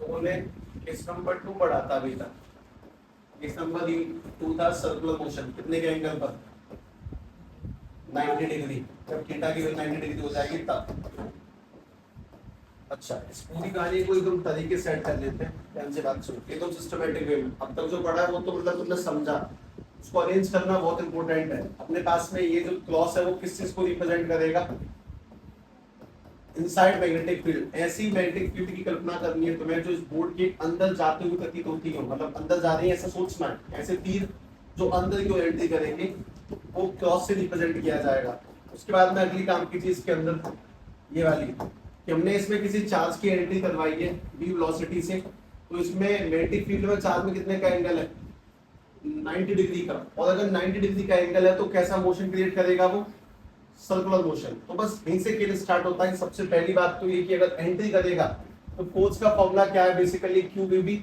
तो बोले case number 2 पढ़ा था अभी तक। केस नंबर 2 था सर्कुलर मोशन, कितने के एंगल पर? 90 डिग्री। जब थीटा की वैल्यू 90 डिग्री हो जाएगी तब। अच्छा, इस पूरी कहानी को एकदम तरीके से सेट कर लेते हैं। ध्यान से बात सुनो, एकदम सिस्टमैटिक वे में। अब तक जो पढ़ा है वो तो मतलब तुमने समझा, उसको अरेंज करना बहुत इंपॉर्टेंट है। अपने पास में ये जो क्लॉस है वो किस चीज को रिप्रेजेंट करेगा? Inside magnetic field. ऐसी मैग्नेटिक फील्ड की कल्पना करनी है तुम्हें जो इस बोर्ड के अंदर जाते हुए प्रतीत होती हो, मतलब अंदर जा रही है ऐसा सोचना है। ऐसे तीर जो अंदर की ओर एंट्री करेंगे वो क्रॉस से रिप्रेजेंट किया जाएगा। उसके बाद में अगली काम की चीज के अंदर ये वाली कि हमने इसमें किसी चार्ज की एंट्री करवाई है v वेलोसिटी से, तो इसमें मैग्नेटिक फील्ड में चार्ज में कितने का एंगल है? 90 डिग्री का। और अगर 90 डिग्री का एंगल है तो कैसा मोशन क्रिएट करेगा वो? Circular motion. तो बस यहीं से खेल स्टार्ट होता है। सबसे पहली बात तो ये कि अगर एंट्री करेगा तो फोर्स का फॉर्मूला क्या है? Basically Q V B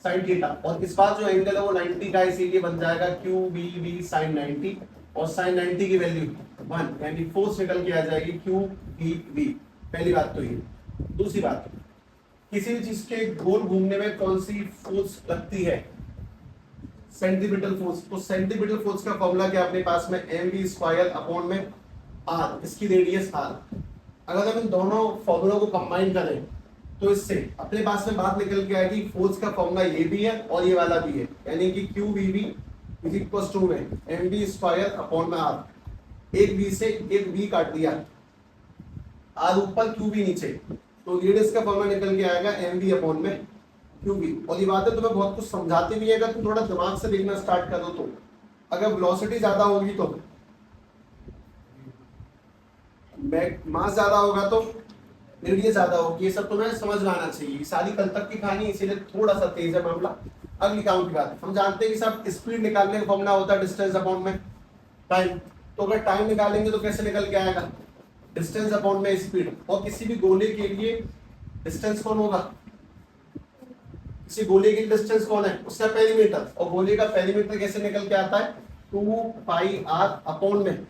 sine theta. और इस बार जो एंगल है वो 90 का, इसीलिए बन जाएगा क्यू वी बी साइन 90। और साइन 90 की वैल्यू 1, यानी फोर्स निकल के आ जाएगी क्यू वी बी। पहली बात तो ये। दूसरी बात, किसी भी चीज के गोल घूमने में कौन सी फोर्स लगती है? Centimetre force. तो सेंटीमीटर फोर्स का फॉर्मूला क्या अपने पास में? mv स्क्वायर अपॉन में r, इसकी रेडियस r। अगर हम इन दोनों फॉर्मूलों को कंबाइन करें तो इससे अपने पास में बात निकल के आएगी फोर्स का फॉर्मूला ये भी है और ये वाला भी है, यानी कि Q V B is equal to में mv स्क्वायर अपॉन में r। एक v से एक v काट दिया, r ऊपर क्यू वी नीचे, तो रेडियस का फॉर्मूला निकल के आएगा mv अपॉन में क्यू वी। और ये बातें तुम्हें बहुत कुछ समझाती भी है अगर तुम थोड़ा दिमाग से देखना स्टार्ट करो तो। अगर वेलोसिटी ज्यादा होगी तो मास ज्यादा होगा तो रेडियस ज्यादा होगी। ये सब तुम्हें समझ में आना चाहिए। सारी कल तक की कहानी, इसीलिए थोड़ा सा तेज है मामला। अगली काम की बात, हम जानते हैं कि सब स्पीड निकालने का फॉर्मूला होता है डिस्टेंस अपॉन में टाइम। तो अगर टाइम निकालेंगे तो कैसे निकल के आएगा? डिस्टेंस अपॉन में स्पीड। और किसी भी गोले के लिए डिस्टेंस कौन होगा? किसी गोले की डिस्टेंस कौन है? उसका पेरीमीटर। और गोले का पेरीमीटर कैसे निकल के आता है? 2 पाई r अपॉन में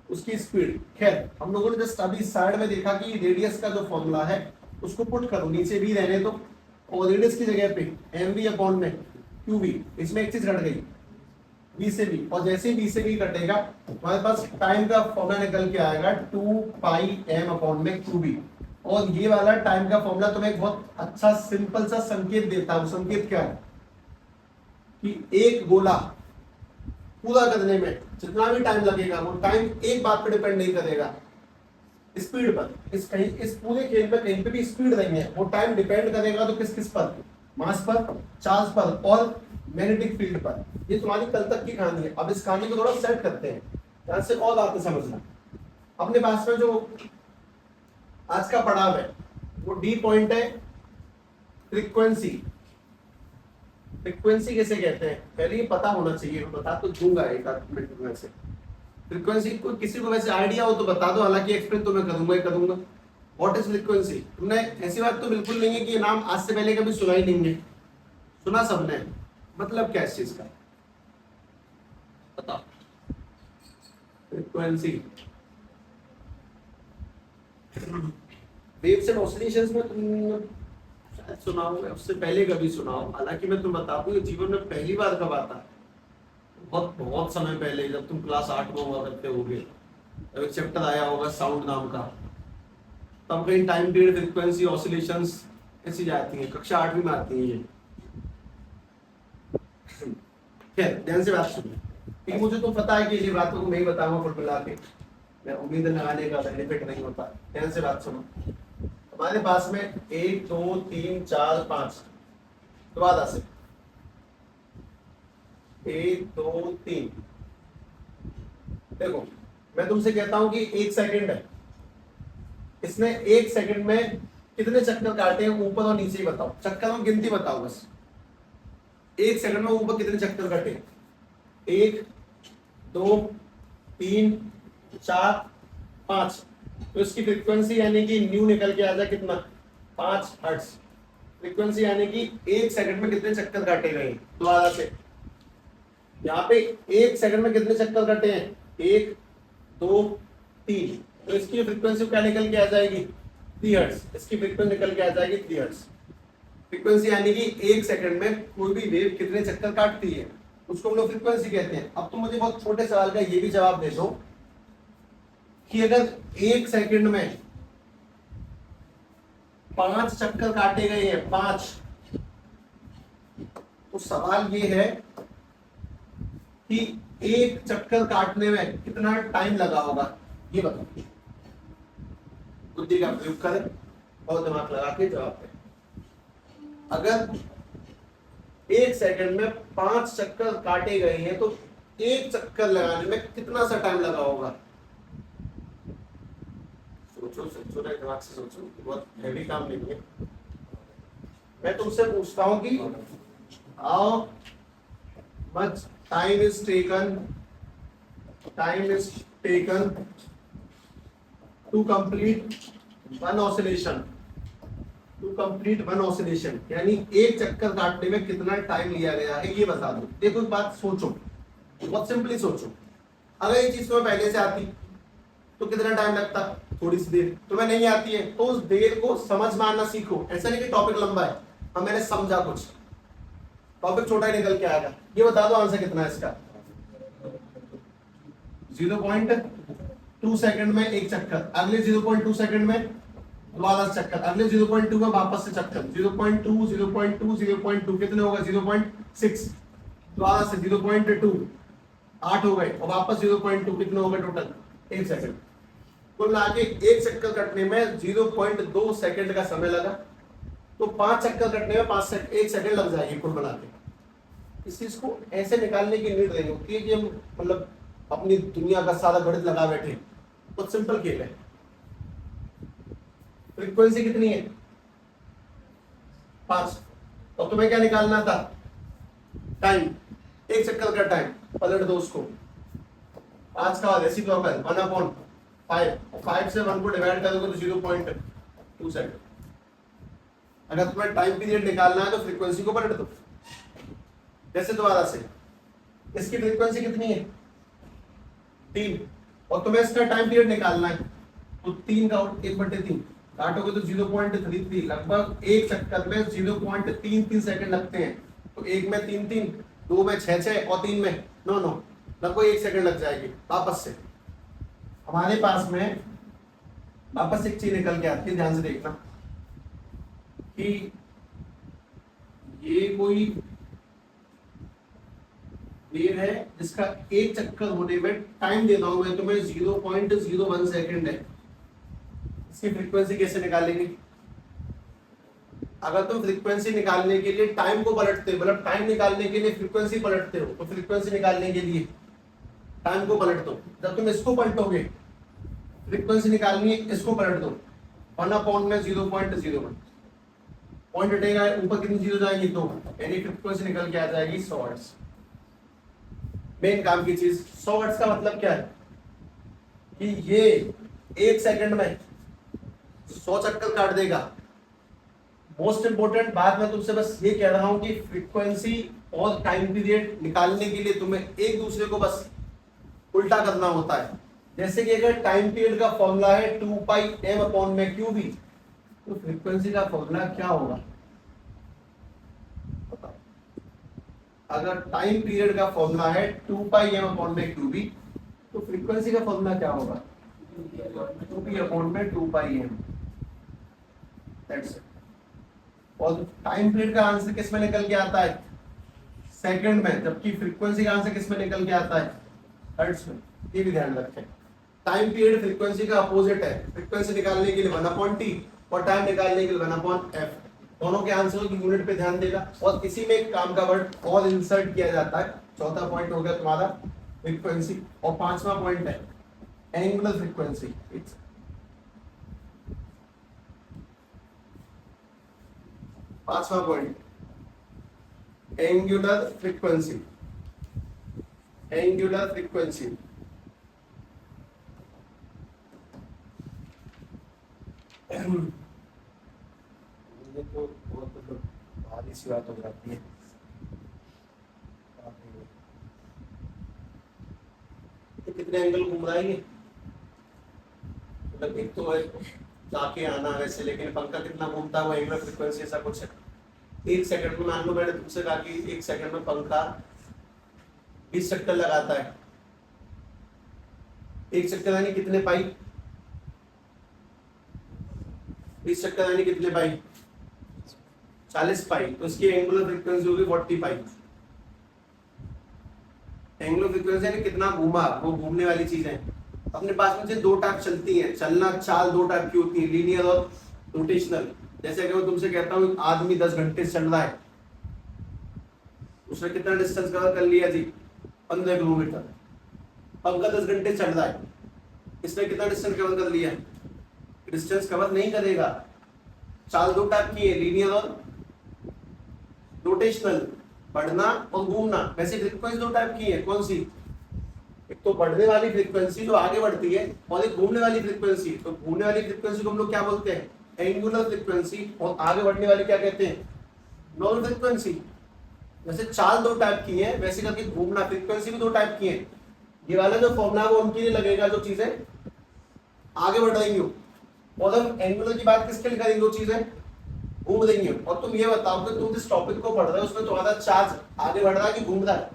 उसकी स्पीड। खैर, हम लोगों ने जस्ट अभी साइड में देखा कि रेडियस का जो फॉर्मूला है उसको पुट करो, नीचे भी रहने दो, और रेडियस की जगह पे mv अपॉन में qv। इसमें एक चीज घट गई, v से v। और जैसे ही v से v कटेगा हमारे पास टाइम का फॉर्मूला निकल के आएगा 2 पाई m अपॉन में qv। और ये वाला टाइम का फॉर्मूला तुम्हें एक बहुत अच्छा सिंपल सा संकेत देता है। वो संकेत क्या है कि एक गोला पूरा करने में जितना भी टाइम लगेगा वो टाइम एक बात पर डिपेंड नहीं करेगा, स्पीड पर। इस पूरे खेल में कहीं पे भी स्पीड नहीं है, वो टाइम डिपेंड करेगा तो किस किस पर? मास पर, चार्ज पर और मैग्नेटिक फील्ड पर। ये तुम्हारी कल तक की कहानी है। अब इस कहानी को थोड़ा सेट करते हैं, ध्यान से और बातें समझना। अपने पास में जो आज का पड़ाव है वो डी पॉइंट है फ्रीक्वेंसी। फ्रीक्वेंसी कैसे कहते हैं पहले ये पता होना चाहिए, मैं बता तो दूंगा एक आध मिनट में से। फ्रीक्वेंसी को किसी को वैसे आइडिया हो तो बता दो, हालांकि एक्सप्लेन तो मैं करूंगा। What is frequency? तुमने ऐसी बात तो बिल्कुल नहीं है कि ये नाम आज से पहले कभी सुना ही नहीं है, सुना सबने। मतलब क्या इस चीज का बताओ? फ्रीक्वेंसी वेव्स एंड ऑसिलेशंस में तुम शायद सुना होगा, उससे पहले कभी सुना हो। हालांकि मैं तुम्हें बता दूं ये जीवन में पहली बार कब आता, बहुत बहुत समय पहले, जब तुम क्लास 8 में हुआ करते होगे, जब एक चैप्टर आया होगा साउंड नाम का, तब कहीं टाइम पीरियड फ्रीक्वेंसी ऑसिलेशंस ऐसी जाती है, कक्षा 8वीं में आती है ये। खैर, ध्यान से बात सुनिए, क्योंकि मुझे तो पता है कि ये बातों को मैं ही बताऊंगा फुल मिला के, मैं उम्मीद लगाने का बेनिफिट नहीं होता। ध्यान से बात सुनो। हमारे पास में 1 2 3 4 5 दोबारा से 1 2 3। देखो, मैं तुमसे कहता हूं कि 1 सेकंड है, इसने 1 सेकंड में कितने चक्कर काटे हैं ऊपर और नीचे? बताओ, चक्कर में गिनती बताओ बस। 1 सेकंड में ऊपर कितने चक्कर काटे? 1 2 3 4 5। तो इसकी फ्रीक्वेंसी यानी कि न्यू निकल के आ जाए कितना? 5 हर्ट्ज। फ्रीक्वेंसी यानी कि 1 सेकंड में कितने चक्कर काटे गए? दोबारा से यहाँ पे 1 सेकंड में कितने चक्कर कटे हैं? 1 2 3। तो इसकी फ्रीक्वेंसी क्या निकल के आ जाएगी? 3 हर्ट्ज। इसकी फ्रीक्वेंसी निकल के आ जाएगी 3 हर्ट्ज। फ्रीक्वेंसी यानी कि एक सेकंड में कोई भी वेव कितने चक्कर काटती है, उसको हम लोग फ्रीक्वेंसी कहते हैं। अब तुम मुझे बहुत छोटे सवाल का ये भी जवाब दे दो कि अगर एक सेकंड में 5 चक्कर काटे गए हैं, 5, तो सवाल ये है कि एक चक्कर काटने में कितना टाइम लगा होगा, ये बताओ। बुद्धि का प्रयोग करें और दिमाग लगा के जवाब दें। अगर एक सेकंड में 5 चक्कर काटे गए हैं तो एक चक्कर लगाने में कितना सा टाइम लगा होगा? सोचो सोचो, दिमाग से सोचो, बहुत हैवी काम नहीं है। मैं तुमसे पूछता हूं कि how much time is taken to complete one oscillation, यानी एक चक्कर काटने में कितना टाइम लिया गया है, ये बता दो। देखो एक बात सोचो, बहुत सिंपली सोचो। अगर ये चीज तुम्हें पहले से आती तो कितना टाइम लगता? थोड़ी सी देर। तुम्हें नहीं आती है तो उस देर को समझ मारना सीखो। ऐसा नहीं कि टॉपिक लंबा है, हम मैंने समझा कुछ, टॉपिक छोटा ही निकल के आएगा। ये बता दो आंसर कितना है इसका? 0.2 सेकंड में एक चक्कर, अगले 0.2 सेकंड में वाला चक्कर, अगले 0.2 में वापस से चक्कर, 0.2 0.2 0.2 कितने होगा? 0.6, दोबारा से 0.2, 8 हो गए, और वापस 0.2, कितने हो गए टोटल? 1 सेकंड। कुल मिला के एक चक्कर कटने में 0.2 सेकंड का समय लगा, तो 5 चक्कर कटने में 1 सेकंड लग जाएगी कुल मिला के। इस चीज को ऐसे निकालने की नीड नहीं होती कि हम मतलब अपनी दुनिया का सारा गणित लगा बैठे। बहुत सिंपल खेल है। फ्रीक्वेंसी कितनी है? 5। तो तुम्हें क्या निकालना था? टाइम, एक चक्कर का टाइम। पलट दो उसको, 5 का रेसिप्रोकल 1/5, 5 से 1 को डिवाइड करोगे तो 0.2 सेकंड। अगर तुम्हें टाइम पीरियड निकालना है तो फ्रीक्वेंसी को पलट दो। जैसे दोबारा से, इसकी फ्रीक्वेंसी कितनी है? 3, और तुम्हें इसका टाइम पीरियड निकालना है तो 3 का 1/3 काटोगे तो 0.33, लगभग एक चक्कर में 0.33 सेकंड लगते हैं। तो एक में 3, 2 में 6, और 3 में 9, लगभग 1 सेकंड लग जाएगी। वापस से हमारे पास में वापस एक चीज निकल के आती है, ध्यान से देखना कि ये कोई वेव है जिसका एक चक्कर होने में टाइम दे रहा हूं मैं तुम्हें 0.01 सेकंड है। इसकी फ्रीक्वेंसी कैसे निकालेंगे? अगर तुम फ्रीक्वेंसी निकालने के लिए टाइम को पलटते हो, मतलब टाइम निकालने के लिए फ्रीक्वेंसी पलटते हो, तो फ्रीक्वेंसी निकालने के लिए टाइम को पलट दो। जब तुम इसको पलटोगे, फ्रीक्वेंसी निकालनी है, इसको पलट दो, 1/0.01 पॉइंट हटेगा, ऊपर कितनी जीरो जाएंगी? 2, यानी फ्रीक्वेंसी निकल के आ जाएगी 100 हर्ट्ज। मेन काम की चीज 100 हर्ट्ज का मतलब क्या है कि ये एक सेकंड में 100 चक्कर काट देगा। मोस्ट इंपोर्टेंट बात मैं तुमसे बस ये कह रहा हूं कि फ्रीक्वेंसी और टाइम पीरियड निकालने के लिए तुम्हें एक दूसरे को बस उल्टा करना होता है। जैसे कि अगर टाइम पीरियड का फॉर्मूला है 2πm/qb, तो फ्रीक्वेंसी का फॉर्मूला क्या होगा? अगर टाइम पीरियड का फॉर्मूला है 2πm/qb, तो फ्रीक्वेंसी का फॉर्मूला क्या होगा? 2p/2πm। और टाइम पीरियड का आंसर किस में निकल के आता है? सेकंड में, जबकि फ्रीक्वेंसी का आंसर किस में निकल के आता है? हर्ट्ज में। ये भी ध्यान रखें, टाइम पीरियड फ्रीक्वेंसी का अपोजिट है। फ्रीक्वेंसी निकालने के लिए 1/t और टाइम निकालने के लिए 1/f। दोनों के आंसरों की यूनिट पे ध्यान देगा। और इसी में एक काम का वर्ड और इंसर्ट किया जाता है। चौथा पॉइंट हो गया तुम्हारा फ्रीक्वेंसी, और 5वां पॉइंट है एंगुलर फ्रीक्वेंसी। पांचवा point angular frequency. Angular frequency ये तो बहुत भारी सी बात हो जाती है। तो कितने एंगल घूम रहा है ये? मतलब एक तो है जाके आना वैसे, लेकिन पंखा कितना घूमता है वो एंगुलर फ्रीक्वेंसी ऐसा कुछ है। एक सेकंड में, मान लो मैंने तुमसे कहा कि एक सेकंड में पंखा 20 चक्कर लगाता है, एक चक्कर यानी कितने पाई, 20 चक्कर यानी कितने पाई, 40 पाई, तो इसकी एंगुलर फ्रीक्वेंसी होगी 40 पाई। एंगुलर फ्रीक्वेंसी यानी कितना घूमा, वो घूमने वाली चीजें। अपने पास में से दो टाइप चलती है, चलना चाल दो टाइप की होती है, लीनियर और रोटेशनल। जैसे अगर मैं तुमसे कहता हूँ आदमी 10 घंटे से चल रहा है, उसने कितना डिस्टेंस कवर कर लिया जी, 15 किलोमीटर। पंखा 10 घंटे चल रहा है, इसने कितना डिस्टेंस कवर कर लिया, डिस्टेंस कवर नहीं करेगा। चाल दो टाइप की है, लीनियर और रोटेशनल, बढ़ना और घूमना। वैसे फ्रीक्वेंसी दो टाइप की है, कौन सी, एक तो बढ़ने वाली फ्रीक्वेंसी जो आगे बढ़ती है, और एक घूमने वाली फ्रीक्वेंसी। तो घूमने वाली फ्रीक्वेंसी को हम लोग क्या बोलते हैं, एंगुलर फ्रीक्वेंसी, और आगे बढ़ने वाली क्या कहते हैं, नॉर्मल फ्रीक्वेंसी। जैसे चाल दो टाइप की है, वैसे करके घूमना फ्रीक्वेंसी भी दो टाइप की है। ये वाला जो फॉर्मूला है वो उनके लिए लगेगा जो चीजें आगे बढ़ रही हो, और हम एंगुलर की बात किसके लिए करेंगे, वो चीजें घूम रही हो। और तुम ये बताओ कि तुम जिस टॉपिक को पढ़ रहे हो उसमें तुम्हारा चार्ज आगे बढ़ रहा है कि घूम रहा है,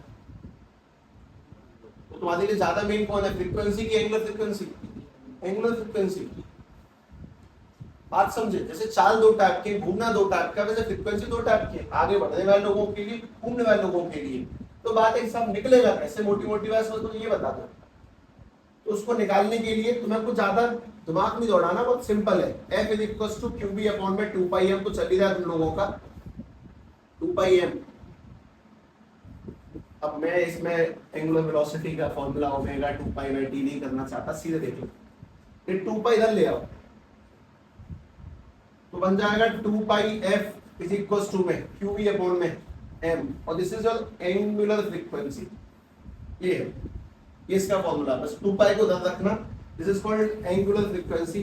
तो तुम्हारे लिए ज्यादा मेन कौन है, फ्रीक्वेंसी की एंगुलर फ्रीक्वेंसी, एंगुलर फ्रीक्वेंसी। बात समझे, जैसे चाल दो टाइप के, घूमना दो टाइप का, वैसे फ्रीक्वेंसी दो टाइप की, आगे बढ़ने वाले लोगों के लिए, घूमने वाले लोगों के लिए। तो बात एक साथ निकलेगा कैसे, मोटी मोटी बात तो ये बता दो। तो उसको निकालने के लिए तुम्हें कुछ ज्यादा दिमाग नहीं दौड़ाना, बहुत सिंपल है। F is equal to QB upon में 2 पाई m, तो चल ही रहा है तुम लोगों का 2 पाई m। अब मैं इसमें एंगुलर वेलोसिटी का formula omega 2 pi by T नहीं करना चाहता, सीधे देखो ये 2 पाई इधर ले आओ, तो बन जाएगा 2 pi f is equal to में QB अपॉन में m, और this is your angular frequency. ये है, ये इसका फॉर्मूला, बस 2 पाई को ध्यान रखना। This is called angular frequency,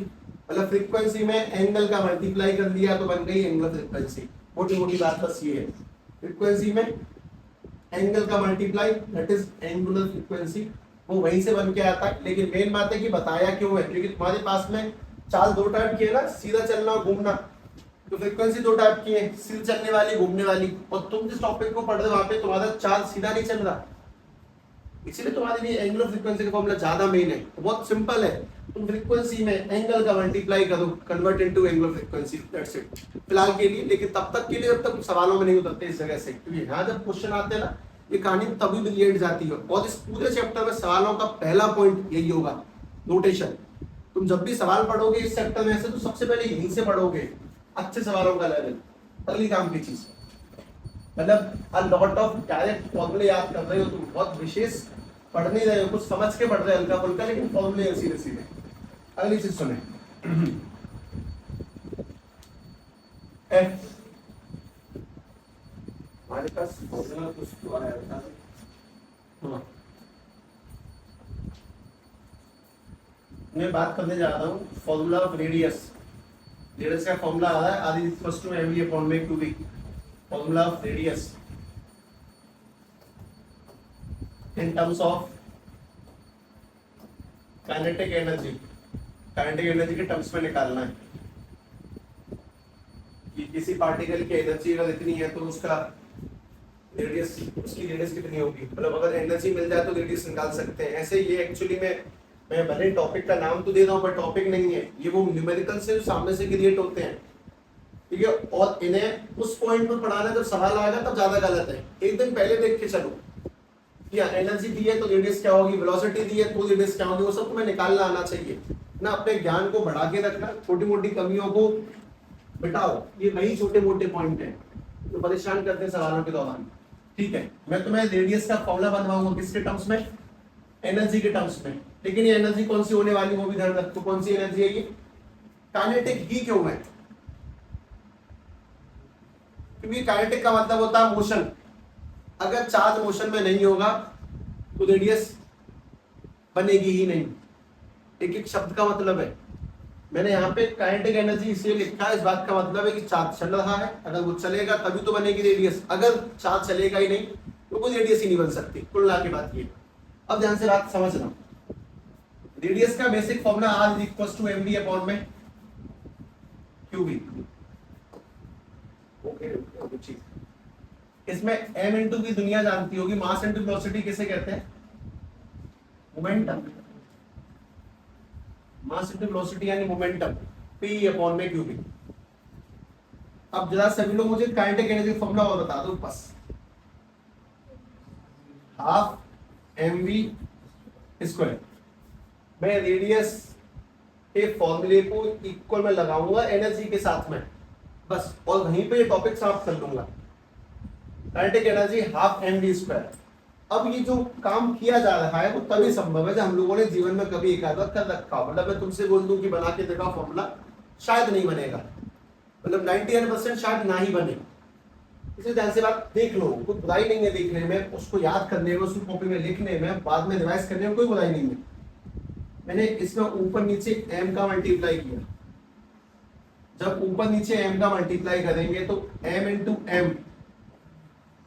मतलब फ्रीक्वेंसी में एंगल का मल्टीप्लाई कर दिया तो बन गई एंगुलर फ्रीक्वेंसी। मोटी मोटी बात बस ये है, फ्रीक्वेंसी में एंगल का multiply, that is angular frequency. वो वहीं से बन के आता है, लेकिन मेन बात है कि बताया क्यों है, क्योंकि तुम्हारे पास में चाल दो टाइप की है ना, सीधा चलना और घूमना। तो फ्रीक्वेंसी दो टाइप की है, सीधा चलने वाली, घूमने वाली। और तुम जिस टॉपिक को पढ़ रहे हो वहां पे तुम्हारा चाल सीधा नहीं चल रहा, इसीलिए तुम्हारे लिए एंगुलर फ्रीक्वेंसी का फॉर्मूला ज्यादा मेन है। तो बहुत सिंपल है, तुम फ्रीक्वेंसी में एंगल का मल्टीप्लाई करो, convert into angular frequency, that's it फिलहाल के लिए। लेकिन तब तक के लिए, जब तक सवालों में नहीं उतरते इस जगह से, क्योंकि यहाँ जब क्वेश्चन आते हैं ना, ये कहानी तभी ब्रिलियंट जाती है। और इस पूरे चैप्टर में सवालों का पहला पॉइंट यही होगा, नोटेशन। तुम जब भी सवाल पढ़ोगे इस चैप्टर में से, तो सबसे पहले यहीं से पढ़ोगे, अच्छे सवालों का लेवल, अगली काम की चीज। मतलब अ लॉट ऑफ डायरेक्ट फॉर्मूले याद कर रहे हो तुम, बहुत विशेष पढ़ नहीं रहे हो, कुछ समझ के पढ़ रहे हो हल्का फुल्का, लेकिन फॉर्मूले सीधे सीधे। अगली चीज सुने, एफ हमारे पास फॉर्मूला कुछ तो आया था। हाँ, मैं बात करने जा रहा हूँ फॉर्मूला ऑफ रेडियस। रेडियस का फॉर्मूला आ रहा है R is equal to mv upon में Q B, formula of radius in terms of kinetic energy, kinetic energy के टर्म्स में निकालना है कि किसी पार्टिकल की एनर्जी अगर इतनी है तो उसका रेडियस, उसकी रेडियस कितनी होगी। मतलब अगर एनर्जी मिल जाए तो रेडियस निकाल सकते हैं। ऐसे ये एक्चुअली में मैं भले टॉपिक का नाम तो दे रहा हूँ, पर टॉपिक नहीं है ये, वो न्यूमेरिकल से सामने से क्रिएट होते हैं, ठीक है। और इन्हें उस पॉइंट पर पढ़ाना जब सवाल आएगा तब ज्यादा गलत है। एक दिन पहले देख के चलो, या एनर्जी दी है तो रेडियस क्या होगी, वेलोसिटी दी है तो रेडियस क्या होगी, वो सब तुम्हें निकालना आना चाहिए ना। अपने ज्ञान को बढ़ा के रखना, छोटी मोटी कमियों को मिटाओ, ये वही छोटे मोटे पॉइंट हैं जो परेशान करते हैं सवालों के दौरान, ठीक है। मैं तुम्हें रेडियस का फॉर्मूला बनवाऊंगा किसके टर्म्स में, एनर्जी के टर्म्स में। लेकिन ये एनर्जी कौन सी होने वाली वो भी ध्यान रखो, कौन सी एनर्जी है ये, काइनेटिक ही क्यों है, क्योंकि काइनेटिक का मतलब होता है मोशन। अगर चार्ज मोशन में नहीं होगा तो रेडियस बनेगी ही नहीं। एक एक शब्द का मतलब है। मैंने यहाँ पे काइनेटिक एनर्जी इसलिए लिखा है, इस बात का मतलब है कि चार्ज चल रहा है, अगर वो चलेगा तभी तो बनेगी रेडियस। अगर चार्ज चलेगा ही नहीं तो कोई रेडियस ही नहीं बन सकती। कुल मिला के बात ये। अब ध्यान से बात समझना, रेडियस का basic formula R is equal to mv upon में क्यूबी। ओके ओके ठीक। इसमें m इंटू की दुनिया जानती होगी, मास इंटू वेलोसिटी किसे कहते हैं? मोमेंटम। मास इंटू वेलोसिटी यानी मोमेंटम, p अपॉन में क्यू बी। अब जरा सभी लोग मुझे काइनेटिक एनर्जी फॉर्मूला और बता दो बस। Half mv square. मैं रेडियस के फॉर्मूले को इक्वल में लगाऊंगा एनर्जी के साथ में बस, और वहीं पे ये टॉपिक समाप्त कर लूंगा। Kinetic energy half mv square. अब ये जो काम किया जा रहा है वो तभी संभव है जब हम लोगों ने जीवन में कभी एक आध बार कर रखा हो। मतलब मैं तुमसे बोल दूं कि बना के देखा फॉर्मूला, शायद नहीं बनेगा, मतलब 99% शायद ना ही बने। इसे ध्यान से बात देख लो, कोई बुराई नहीं है देखने में, उसको याद करने में, उसको कॉपी में लिखने में, बाद में रिवाइज करने में कोई बुराई नहीं है। मैंने इसमें ऊपर नीचे m का मल्टीप्लाई किया। जब ऊपर नीचे m का मल्टीप्लाई करेंगे तो m इंटू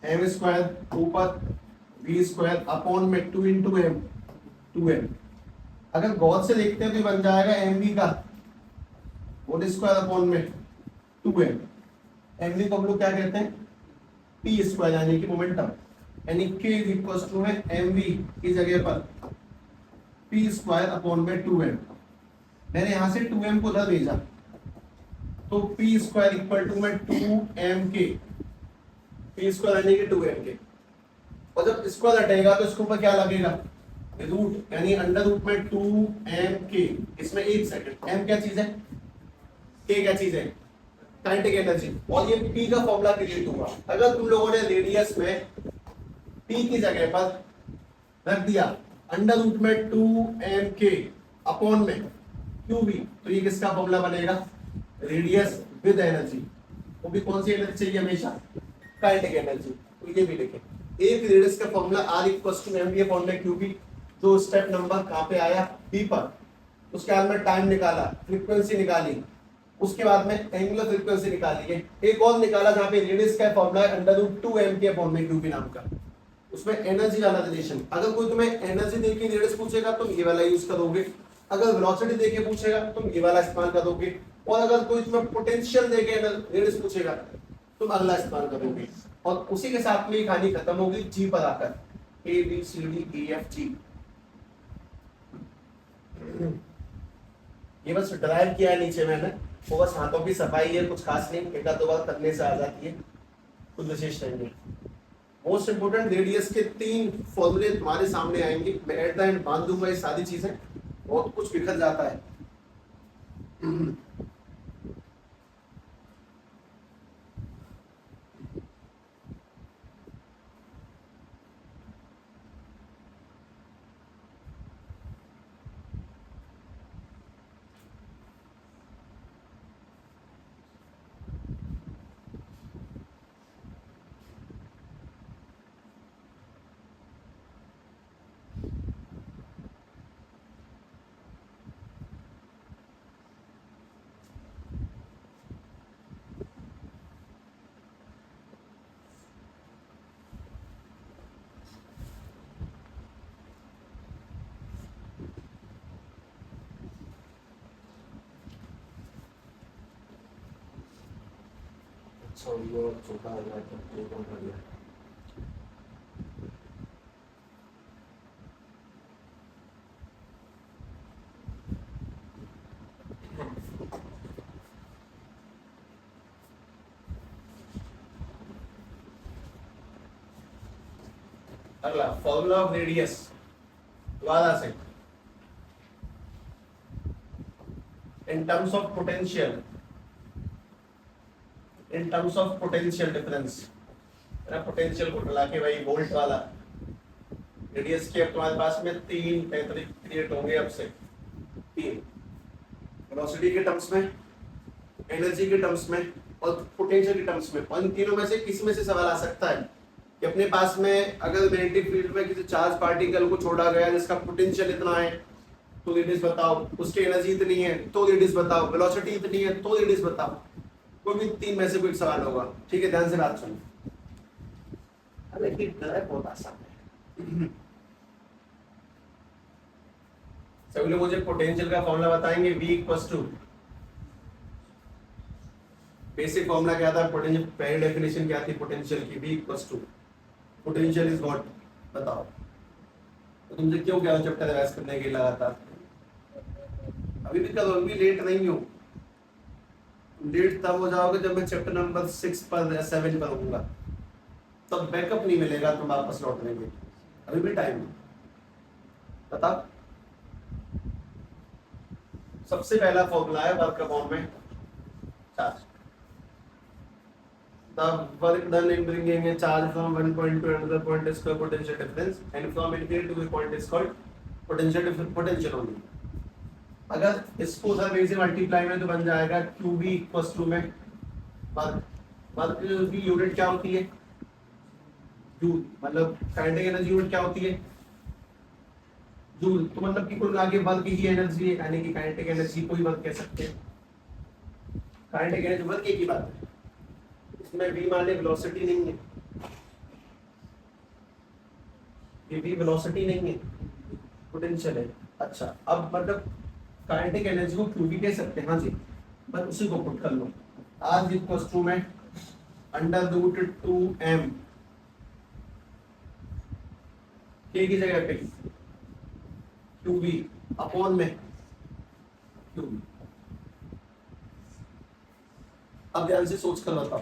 m स्क्वायर ऊपर v स्क्वायर अपॉन में 2 इंटू m 2m। अगर गौर से देखते हैं तो बन जाएगा mv का होल स्क्वायर अपॉन में 2m। mv को हम लोग क्या कहते हैं? p स्क्वायर यानी कि मोमेंटम, यानी k इज इक्वल टू है mv की जगह पर p स्क्वायर अपॉन में 2m। मैंने यहां से 2m को उधर भेजा तो p स्क्वायर इक्वल टू में 2mk, p स्क्वायर यानी कि 2mk। और जब स्क्वायर हटेगा तो इसके ऊपर क्या लगेगा? रूट, यानी अंडर रूट में 2mk। इसमें एक सेकंड, m क्या चीज है, k क्या चीज है? Kinetic energy. और ये p का फॉर्मूला क्रिएट हुआ। अगर तुम लोगों ने रेडियस में p की जगह पर रख दिया अंडर रूट में 2mk अपॉन में qb, तो ये किसका फॉर्मूला बनेगा? Radius with energy. वो भी कौन सी एनर्जी चाहिए? हमेशा काइनेटिक एनर्जी। तो ये भी लिखें, एक रेडियस का formula r equals to mv upon में qb। जो स्टेप नंबर कहां पे आया? b पर। उसके बाद में टाइम निकाला, फ्रीक्वेंसी निकाली, उसके बाद में एंगुलर फ्रीक्वेंसी निकाली है, एक और निकाला जहां पे रेडियस का फॉर्मूला है अंडर रूट 2mk अपॉन में qb नाम का। उसमें एनर्जी वाला रिलेशन। अगर कोई तुम्हें एनर्जी देके रेडियस पूछेगा तुम ये वाला यूज करोगे, अगर वेलोसिटी देके पूछेगा तुम ये वाला इस्तेमाल करोगे, और अगर कोई तुम्हें पोटेंशियल देके रेडियस पूछेगा तुम अगला इस्तेमाल करोगे। और उसी के साथ में ये कहानी खत्म होगी जी पर आकर, A B C D E F G. ये बस ड्राइव किया है नीचे मैंने, वो बस हाथों की सफाई है, कुछ खास नहीं, एक दो बार करने से आ जाती है, कुछ विशेष नहीं है। मोस्ट इंपोर्टेंट रेडियस के 3 फॉर्मूले तुम्हारे सामने आएंगे, मैं एट द एंड बांध दूंगा ये सारी चीजें, बहुत कुछ बिखर जाता है। छोटा हो गया तो कौन कर दिया। अगला फॉर्मूला ऑफ रेडियस दोबारा से in terms of potential, in terms of potential difference. Potential को मिला के भाई वोल्ट वाला रेडियस के, अब तुम्हारे पास में 3 तरीके क्रिएट होंगे अब से, 3, वेलोसिटी के टर्म्स में, एनर्जी के टर्म्स में और पोटेंशियल के टर्म्स में। और इन तीनों में से किसी में से सवाल आ सकता है कि अपने पास में अगर मैग्नेटिक फील्ड में किसी चार्ज पार्टिकल को छोड़ा गया जिसका पोटेंशियल इतना है तो रेडियस बताओ, उसकी एनर्जी इतनी है तो रेडियस बताओ, वेलोसिटी इतनी है तो रेडियस बताओ। कोई भी 3 में से कोई सवाल होगा, ठीक है? ध्यान से बात सुनो। बहुत आसान है। सभी लोग मुझे पोटेंशियल का फॉर्मूला बताएंगे, V equals to basic formula क्या था पोटेंशियल, पहली डेफिनेशन क्या थी पोटेंशियल की, V equals to potential is what, बताओ। तो तुमसे क्यों क्या चैप्टर रिवाइज करने के लिए लगातार, अभी भी करो, अभी लेट नहीं हो। लेट तब हो जाओगे जब मैं चैप्टर नंबर 6 पर या 7 पर होऊंगा, तब बैकअप नहीं मिलेगा तुम वापस लौटने के, अभी भी टाइम है। बताओ, सबसे पहला फॉर्मूला है वर्क अपॉन में charge. The work done in bringing a charge from one point to another point is called potential difference, and from infinity to a point is called potential only। अगर इसको उधर में से multiply में तो बन जाएगा QV इक्वल्स टू में वर्क, वर्क की यूनिट क्या होती है, जूल, मतलब काइनेटिक एनर्जी यूनिट क्या होती है, जूल। तो मतलब कि कुल मिला के वर्क ही एनर्जी है, यानी कि काइनेटिक एनर्जी को ही वर्क कह सकते हैं। काइनेटिक एनर्जी वर्क एक ही बात है, इसमें v माने वेलोसिटी नहीं है, ये v वेलोसिटी नहीं है, पोटेंशियल है। अच्छा, अब मतलब काइनेटिक एनर्जी को qv कह सकते हैं, हाँ जी, बस उसी को पुट कर लो। r इक्वल्स टू में अंडर रूट 2m k की जगह पे qv अपॉन में qv। अब ध्यान से सोच कर बताओ,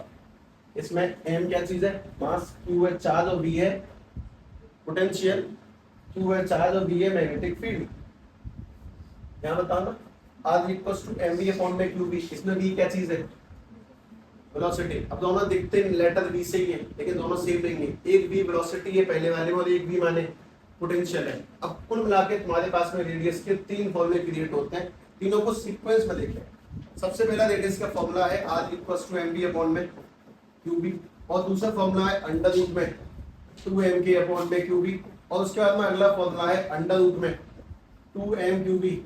इसमें m क्या चीज है, मास, q है चार्ज और v है पोटेंशियल, q है चार्ज और v है मैग्नेटिक फील्ड। यहाँ बताओ ना, r equals to mv upon में qv, इसमें v क्या चीज है, वेलोसिटी। अब दोनों दिखते लेटर v से ही है, लेकिन दोनों सेम नहीं है, एक v वेलोसिटी है पहले वाले में और एक v माने पोटेंशियल है। अब कुल मिला के तुम्हारे पास में रेडियस के 3 फॉर्मूले क्रिएट होते हैं, तीनों को सीक्वेंस में देखें। सबसे पहला रेडियस का फॉर्मूला है r equals to mv upon में qv, और दूसरा फॉर्मूला है अंडर रूट में 2mk अपॉन में qv, और उसके बाद में अगला फॉर्मूला है अंडर रूट में 2m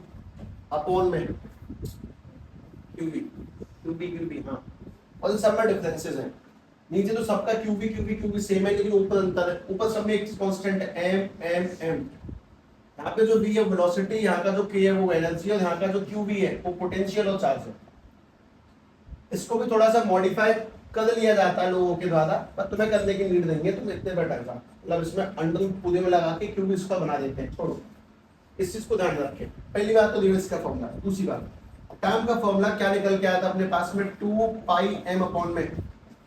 अपॉन में qv, हाँ। और इन सब में डिफरेंसेस हैं, नीचे तो सबका qv सेम है, लेकिन ऊपर अंतर है। ऊपर सब में एक कांस्टेंट है m। यहाँ पे जो v है वेलोसिटी, यहाँ का जो k है वो एनर्जी, और यहाँ का जो qv है वो पोटेंशियल और चार्ज है। इसको भी थोड़ा सा मॉडिफाई कर लिया जाता है लोगों के द्वारा, पर तुम्हें करने की नीड नहीं है, तुम इतने बेटर का मतलब इसमें अंडर रूट पूरे में लगा के qv इसका बना देते हैं। छोड़ो, इस चीज को ध्यान रखें। पहली बात तो रेडियस का फॉर्मूला, दूसरी बात टाइम का फॉर्मूला क्या निकल के आया था अपने पास में 2 पाई m अपॉन में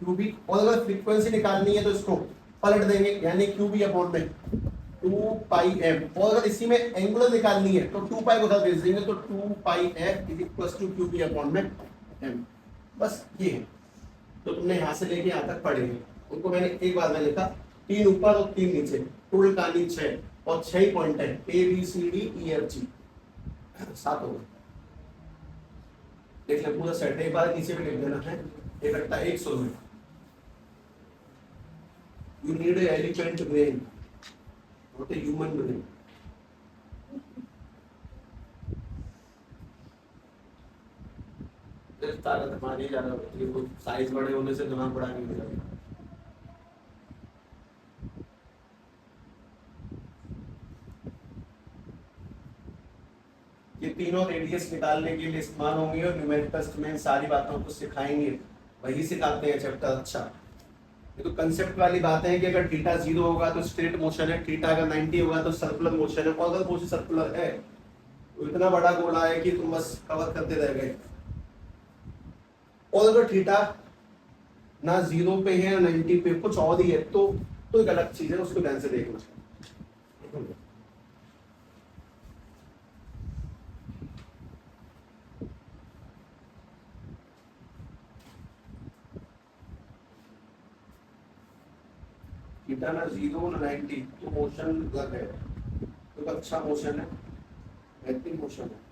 qb, और अगर फ्रीक्वेंसी निकालनी है तो इसको पलट देंगे, यानी qb अपॉन में 2 पाई m, और अगर इसी में एंगुलर निकालनी है तो 2 पाई को उधर भेज देंगे, तो 2 pi f is equal to qb upon में m। बस ये है, तो तुमने यहाँ से लेके यहाँ तक पढ़े हैं, उनको मैंने एक बार में लिखा, 3 ऊपर और 3 नीचे, टोटल कहानी 6, और 6 ही पॉइंट है A B C D E F G, 7 हो गए। देख ले पूरा सेट, एक बार नीचे भी लिख देना है इकट्ठा 100 में। You need a elephant brain, not a human brain। ताकत मानी जा रहा है, ये साइज बड़े होने से दिमाग बड़ा नहीं हो जाएगा। ये तीनों रेडियस निकालने के लिए इस्तेमाल होंगे, और न्यूमेरिक टेस्ट में सारी बातों को सिखाएंगे, वही सिखाते हैं चैप्टर। अच्छा, ये तो कंसेप्ट वाली बात है कि अगर थीटा 0 होगा तो स्ट्रेट मोशन है, थीटा अगर 90 होगा तो सर्कुलर मोशन है, और अगर मोशन सर्कुलर है तो इतना बड़ा गोला है कि तुम बस कवर करते रह गए। और अगर थीटा ना 0 पे है ना 90 पे, कुछ और ही है, तो एक अलग चीज है, उसको ध्यान से देखना। थीटा ना 0 ना 90, तो मोशन अलग है, तो अच्छा मोशन है, बेहतरीन मोशन है।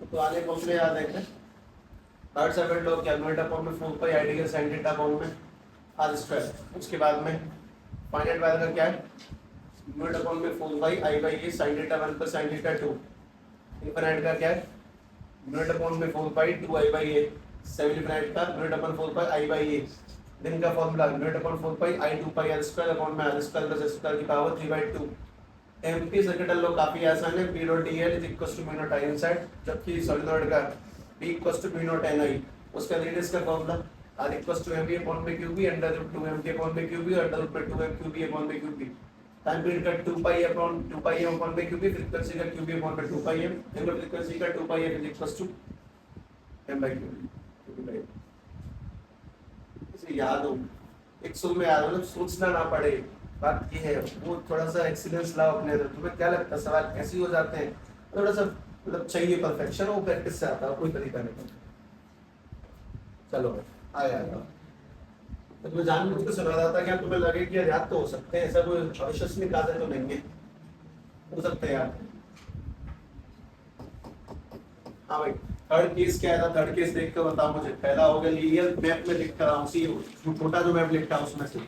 तो आगे फॉर्मूले याद है क्या? थर्ड सेकंड लॉ क्या, नोट अपॉन में 4 पाई आइडियल sin थीटा अपॉन में आर स्क्वायर। उसके बाद में फाइनाइट वैल्यू का क्या है, म्यू अपॉन में 4 by I by A sin theta 1 plus sin theta 2। Infinite का क्या है, म्यू अपॉन में 4 by 2 I by A. Semi infinite का mu upon 4 by I by A. दिन का formula mu upon 4 by I 2 pi R square upon में R square plus S square की power 3/2। MP circuit law काफी आसान है, b dot dl is equal to mu naught I inside, जबकि solenoid का b equal to mu naught ni। उसका radius का formula r equal to mv upon में qb under root 2mk upon में qb under root में 2m qb upon में qb। Time period का 2 pi upon 2 pi m upon में qb, frequency का qb upon में 2 पाई m, एंगुलर फ्रीक्वेंसी का 2 pi f is equal to m/qb। इसे याद हो, एक शुरू में याद हो, मतलब सोचना ना पड़े। बात ये है, वो थोड़ा सा एक्सीलेंस लाओ अपने अंदर। तुम्हें क्या लगता है सवाल ऐसे ही हो जाते हैं, थोड़ा सा मतलब चाहिए परफेक्शन, वो प्रैक्टिस से आता है, कोई तरीका नहीं। चलो आया तो तुम्हें जानबूझ के सुना रहा था, क्या तुम्हें लगे कि याद तो हो सकते हैं, ऐसा कोई अविश्वसनीय कार्य तो नहीं है, हो सकते हैं यार। हाँ भाई, थर्ड केस क्या था, थर्ड केस देख कर बताओ मुझे। पहला हो गया लीनियर मैप में लिख कर आऊँ, सी छोटा जो मैप लिखता हूँ उसमें से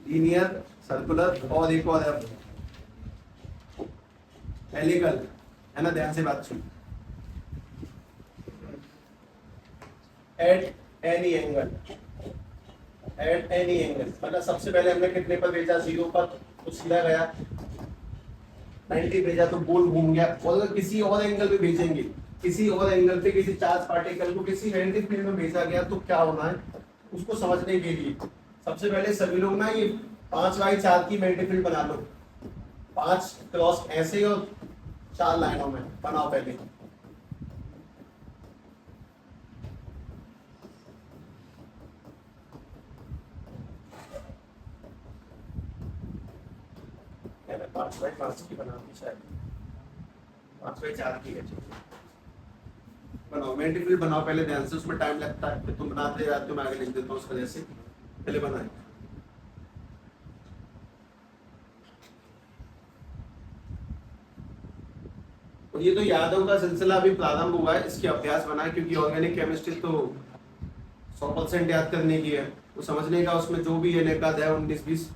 लीनियर, सर्कुलर और एक और है हेलिकल, है ना। ध्यान से बात सुन। At any angle, at any angle मतलब सबसे पहले हमने कितने पर भेजा, 0 पर, तो सीधा गया। 90 भेजा तो गोल घूम गया। और अगर किसी और एंगल पे भेजेंगे, किसी और एंगल पे किसी चार्ज पार्टिकल को किसी मैग्नेटिक फील्ड में भेजा गया, तो क्या होना है उसको समझने के लिए सबसे पहले सभी लोग ना ये 5/4 की मैग्नेटिक फील्ड बना लो। 5 क्रॉस ऐसे और 4 लाइनों में बनाओ पहले। मैंने 5/5 की बना दी शायद, 5/4 की है। बनाओ मैग्नेटिक फील्ड बनाओ पहले ध्यान से, उसमें टाइम लगता है, फिर तुम बनाते जाते हो, मैं आगे लिख देता हूँ उसका, जैसे पहले बनाए। और ये तो यादों का सिलसिला अभी प्रारंभ हुआ है, इसके अभ्यास बनाए, क्योंकि ऑर्गेनिक केमिस्ट्री तो 100% याद करने की है, तो समझने का उसमें जो भी है निकाद है 19-20।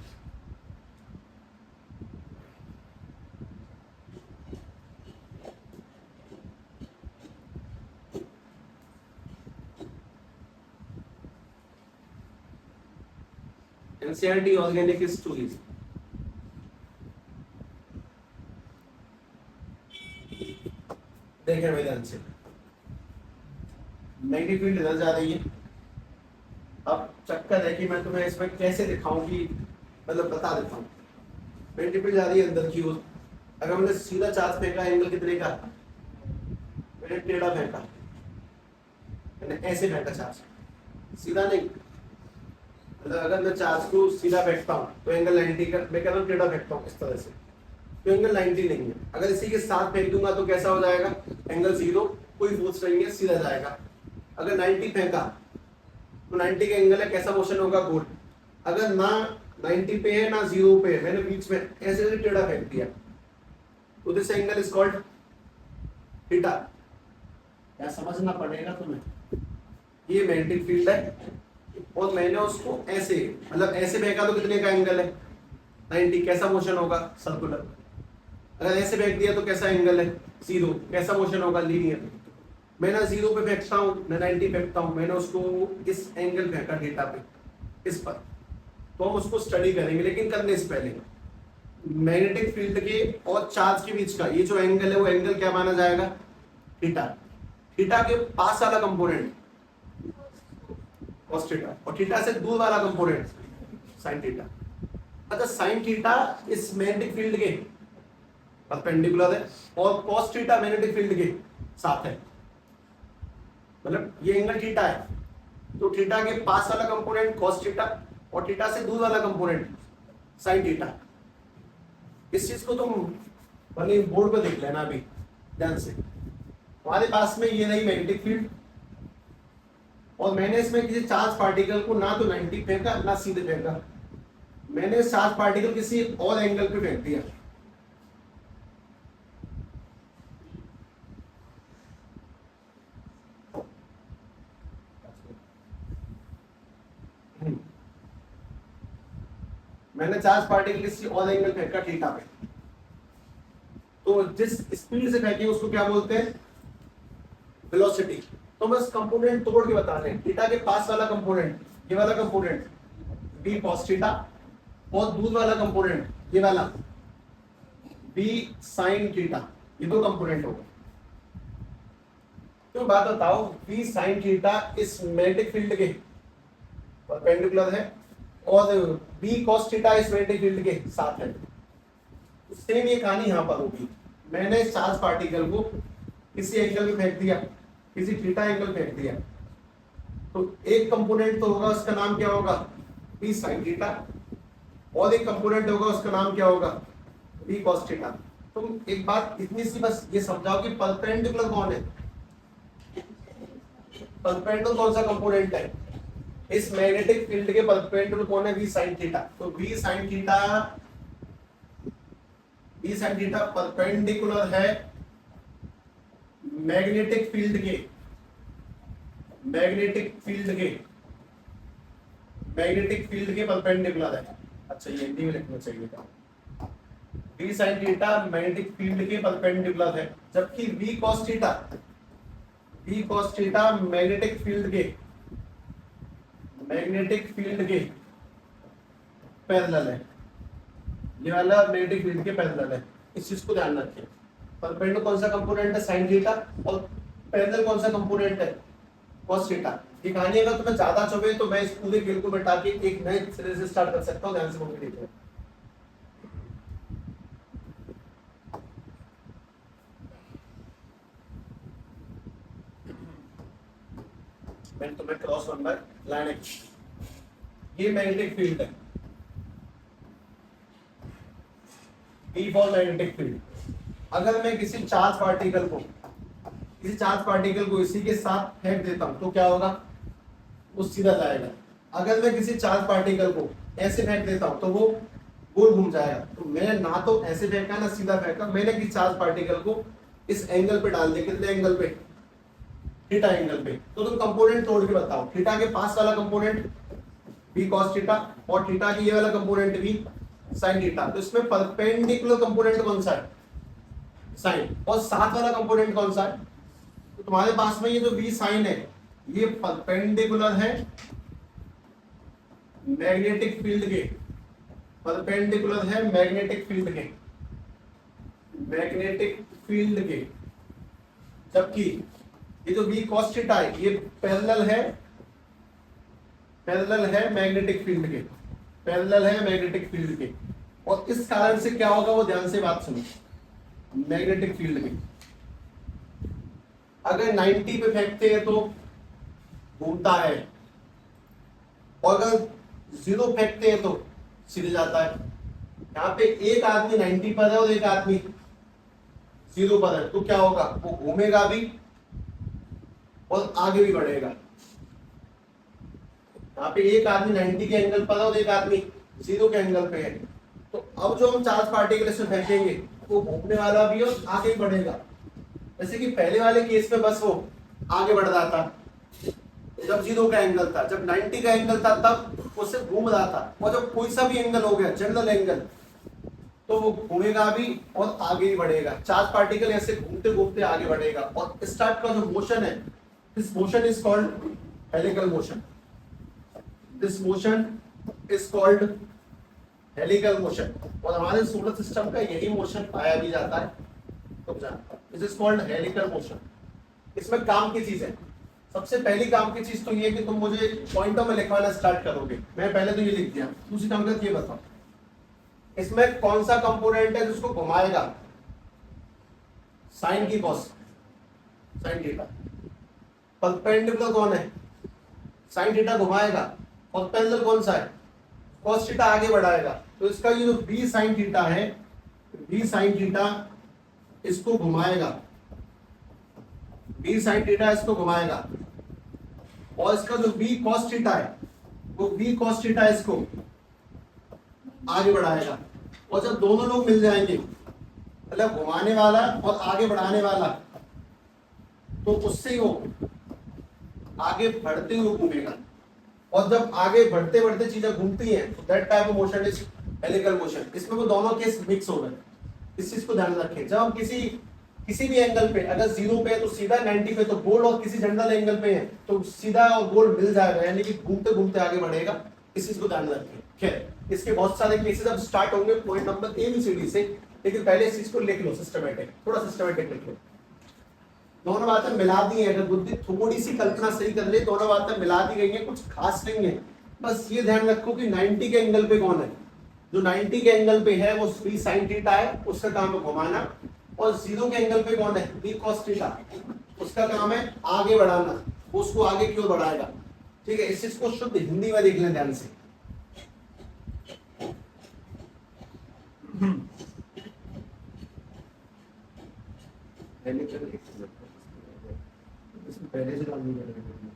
NCERT organic is too easy. देखें भाई ध्यान से, नेगेटिव फील्ड इधर जा रही है। अब चक्कर है कि मैं तुम्हें इसमें कैसे दिखाऊं कि मतलब बता देता हूँ। नेगेटिव फील्ड जा रही है अंदर की ओर, अगर मैंने सीधा चार्ज फेंका, एंगल कितने का, मैंने टेढ़ा फेंका, मैंने ऐसे फेंका चार्ज, सीधा नहीं। मतलब अगर मैं चार्ज को सीधा फेंकता हूँ तो एंगल 90 का, मैं कह रहा हूँ टेढ़ा फेंकता हूँ इस तरह से, तो एंगल 90 नहीं है। अगर इसी के साथ फेंक दूंगा तो कैसा हो जाएगा, एंगल 0, कोई फोर्स नहीं है, सीधा जाएगा। अगर 90 फेंका तो 90 का एंगल है, कैसा मोशन होगा, गोल। अगर ना 90 पे है ना 0 पे है, मैंने बीच में ऐसे टेढ़ा फेंक दिया, तो this angle is called theta. क्या समझना पड़ेगा तुम्हें, ये मैग्नेटिक फील्ड है और मैंने उसको ऐसे मतलब ऐसे फेंका तो कितने का एंगल है, 90। कैसा मोशन होगा, सर्कुलर। अगर ऐसे फेंक दिया तो कैसा एंगल है, 0। कैसा मोशन होगा, लीनियर। मैं ना 0 पे फेंकता हूँ ना 90 फेंकता हूँ, मैंने उसको इस एंगल फेंका थीटा पे, इस पर। तो हम उसको स्टडी करेंगे, लेकिन करने से पहले मैग्नेटिक फील्ड के और चार्ज के बीच का ये जो एंगल है, वो एंगल क्या माना जाएगा, थीटा। थीटा के पास वाला कंपोनेंट cos थीटा, और थीटा से दूर वाला कंपोनेंट sin थीटा। अच्छा, sin थीटा इस मैग्नेटिक फील्ड के परपेंडिकुलर है और cos थीटा मैग्नेटिक फील्ड के साथ है। मतलब ये एंगल थीटा है, तो थीटा के पास वाला कंपोनेंट cos थीटा और थीटा से दूर वाला कंपोनेंट sin थीटा। इस चीज को तुम बनी बोर्ड पे देख लेना अभी ध्यान से। हमारे पास में ये नहीं मैग्नेटिक फील्ड, और मैंने इसमें किसी चार्ज पार्टिकल को ना तो 90 फेंका ना सीधे फेंका, मैंने चार्ज पार्टिकल किसी और एंगल पे फेंक दिया। मैंने चार्ज पार्टिकल किसी और एंगल फेंका थीटा पे, तो जिस स्पीड से फेंके उसको क्या बोलते हैं, वेलोसिटी। तो बस कंपोनेंट तोड़ के बता रहे हैं, थीटा के पास वाला कंपोनेंट ये वाला कंपोनेंट v cos थीटा, और दूर वाला कंपोनेंट ये वाला v sin थीटा, ये दो कंपोनेंट होगा। तो बात बताओ, v sin थीटा इस मैग्नेटिक फील्ड के परपेंडिकुलर है और v cos थीटा इस मैग्नेटिक फील्ड के साथ है। सेम ये कहानी यहां पर होगी, मैंने चार्ज पार्टिकल को किसी एंगल पे फेंक दिया, किसी थीटा एंगल फेंक दिया, तो एक कंपोनेंट तो होगा उसका नाम क्या होगा, v sin थीटा, और एक कंपोनेंट होगा उसका नाम क्या होगा, v cos थीटा। तुम एक बात इतनी सी बस ये समझाओ कि परपेंडिकुलर कौन है, परपेंडिकुलर कौन सा कंपोनेंट है, इस मैग्नेटिक फील्ड के परपेंडिकुलर कौन है, v sin थीटा। तो v sin थीटा परपेंडिकुलर है मैग्नेटिक फील्ड के, मैग्नेटिक फील्ड के परपेंडिकुलर है। अच्छा ये हिंदी में लिखना चाहिए था, v sin theta magnetic field के परपेंडिकुलर है, जबकि v cos theta magnetic field के पैरेलल है, ये वाला मैग्नेटिक फील्ड के पैरेलल है। इस चीज को ध्यान रखें, परपेंडिकुलर कौन सा कंपोनेंट है, sin थीटा, और पैरेलल कौन सा कंपोनेंट है, cos थीटा। ये कहानी अगर तुम्हें ज्यादा चुभे तो मैं इस पूरे खेल को बैठा के एक नए सिरे से स्टार्ट कर सकता हूँ, ध्यान से मुझे देखो। मैं तुम्हें क्रॉस नंबर लाइन है, ये मैग्नेटिक फील्ड है, E फॉर मैग्नेटिक फील्ड। अगर मैं किसी चार्ज पार्टिकल को इसी के साथ फेंक देता हूं तो क्या होगा, वो सीधा जाएगा। अगर मैं किसी चार्ज पार्टिकल को ऐसे फेंक देता हूं तो वो गोल घूम जाएगा। तो मैंने ना तो ऐसे फेंका ना सीधा फेंका, मैंने किसी चार्ज पार्टिकल को इस एंगल पे डाल दिया, कितने एंगल पे, थीटा एंगल पे। तो तुम कंपोनेंट तोड़ के बताओ, थीटा के पास वाला कंपोनेंट v cos थीटा और थीटा की ये वाला कंपोनेंट v sin थीटा। तो इसमें परपेंडिकुलर कंपोनेंट कौन सा है, sin, और साथ वाला कंपोनेंट कौन सा है। तो तुम्हारे पास में ये जो v sin है ये परपेंडिकुलर है मैग्नेटिक फील्ड के, परपेंडिकुलर है मैग्नेटिक फील्ड के, जबकि ये जो v cos थीटा है ये पैरेलल है मैग्नेटिक फील्ड के, और इस कारण से क्या होगा वो ध्यान से बात सुनो, मैग्नेटिक फील्ड में अगर 90 पे फेंकते हैं तो घूमता है, और अगर 0 फेंकते हैं तो सीधे जाता है। यहाँ पे एक आदमी 90 पर है और एक आदमी 0 पर है, तो क्या होगा, वो घूमेगा भी और आगे भी बढ़ेगा। यहाँ पे एक आदमी 90 के एंगल पर है और एक आदमी 0 के एंगल पे है, तो अब जो हम चार्ज पार्टिकल इसमें फेंकेंगे वो घूमने वाला भी और आगे बढ़ेगा। जैसे कि पहले वाले केस में बस वो आगे बढ़ रहा था जब 0 का एंगल था, जब 90 का एंगल था तब उससे घूम रहा था, और जब कोई सा भी एंगल हो गया जनरल एंगल तो वो घूमेगा भी और आगे भी बढ़ेगा। चार्ज पार्टिकल ऐसे घूमते घूमते आगे बढ़ेगा, और इस टाइप का जो मोशन है, this motion is called helical motion, this motion is called helical motion. और हमारे सोलर सिस्टम का यही मोशन पाया भी जाता है, तो this is called helical motion. इसमें काम की चीज है, सबसे पहली काम की चीज तो ये कि तुम मुझे पॉइंटों में लिखवाना स्टार्ट करोगे। मैं पहले तो ये लिख दिया, दूसरी काम करके ये बताओ इसमें कौन सा कंपोनेंट है जिसको घुमाएगा, साइन की कॉस, साइन थीटा। परपेंडिकुलर कौन है, साइन थीटा घुमाएगा, और पैरेलल कौन सा है, कॉस थीटा आगे बढ़ाएगा। तो इसका ये जो v sin थीटा है, v sin थीटा इसको घुमाएगा, v sin थीटा इसको घुमाएगा, और इसका जो v cos थीटा है वो v cos थीटा इसको आगे बढ़ाएगा। और जब दोनों लोग मिल जाएंगे, मतलब घुमाने वाला और आगे बढ़ाने वाला, तो उससे वो आगे बढ़ते हुए घूमेगा। और जब आगे बढ़ते बढ़ते चीजें घूमती हैं, that type of motion is helical motion, इसमें वो दोनों केस मिक्स हो गए। इस चीज को ध्यान रखें, जब हम किसी भी एंगल पे, अगर 0 पे है तो सीधा, 90 पे तो गोल, और किसी जनरल एंगल पे है तो सीधा और गोल मिल जाएगा, यानी कि घूमते घूमते आगे बढ़ेगा। इस चीज को ध्यान रखें। खैर इसके बहुत सारे केसेस अब स्टार्ट होंगे पॉइंट नंबर ABCD से, लेकिन पहले इस चीज को लिख लो सिस्टमेटिक, थोड़ा सिस्टमेटिक लिख लो। दोनों बातें मिला दी है, अगर बुद्धि थोड़ी सी कल्पना सही कर ले, दोनों बातें मिला दी गई हैं, कुछ खास नहीं है। बस ये ध्यान रखो कि 90 के एंगल पे कौन है, जो 90 के एंगल पे है वो b sin थीटा है, उसका काम है घुमाना, और 0 के एंगल पे कौन है, b cos थीटा, उसका काम है आगे बढ़ाना, वो उसको आगे क्यों बढ़ाएगा। ठीक है, इस चीज को शुद्ध हिंदी में देख लें ध्यान से। पहले से काम नहीं करेंगे।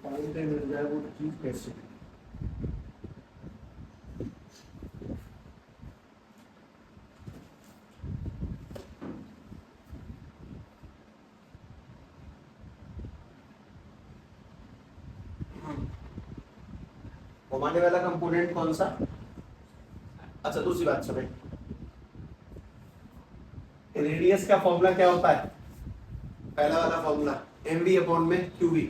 टाइम पे मिल जाए वो चीज कैसे। घुमाने वाला कंपोनेंट कौन सा। अच्छा दूसरी बात सुने, रेडियस का फॉर्मूला क्या होता है, पहला वाला फॉर्मूला mv/qv,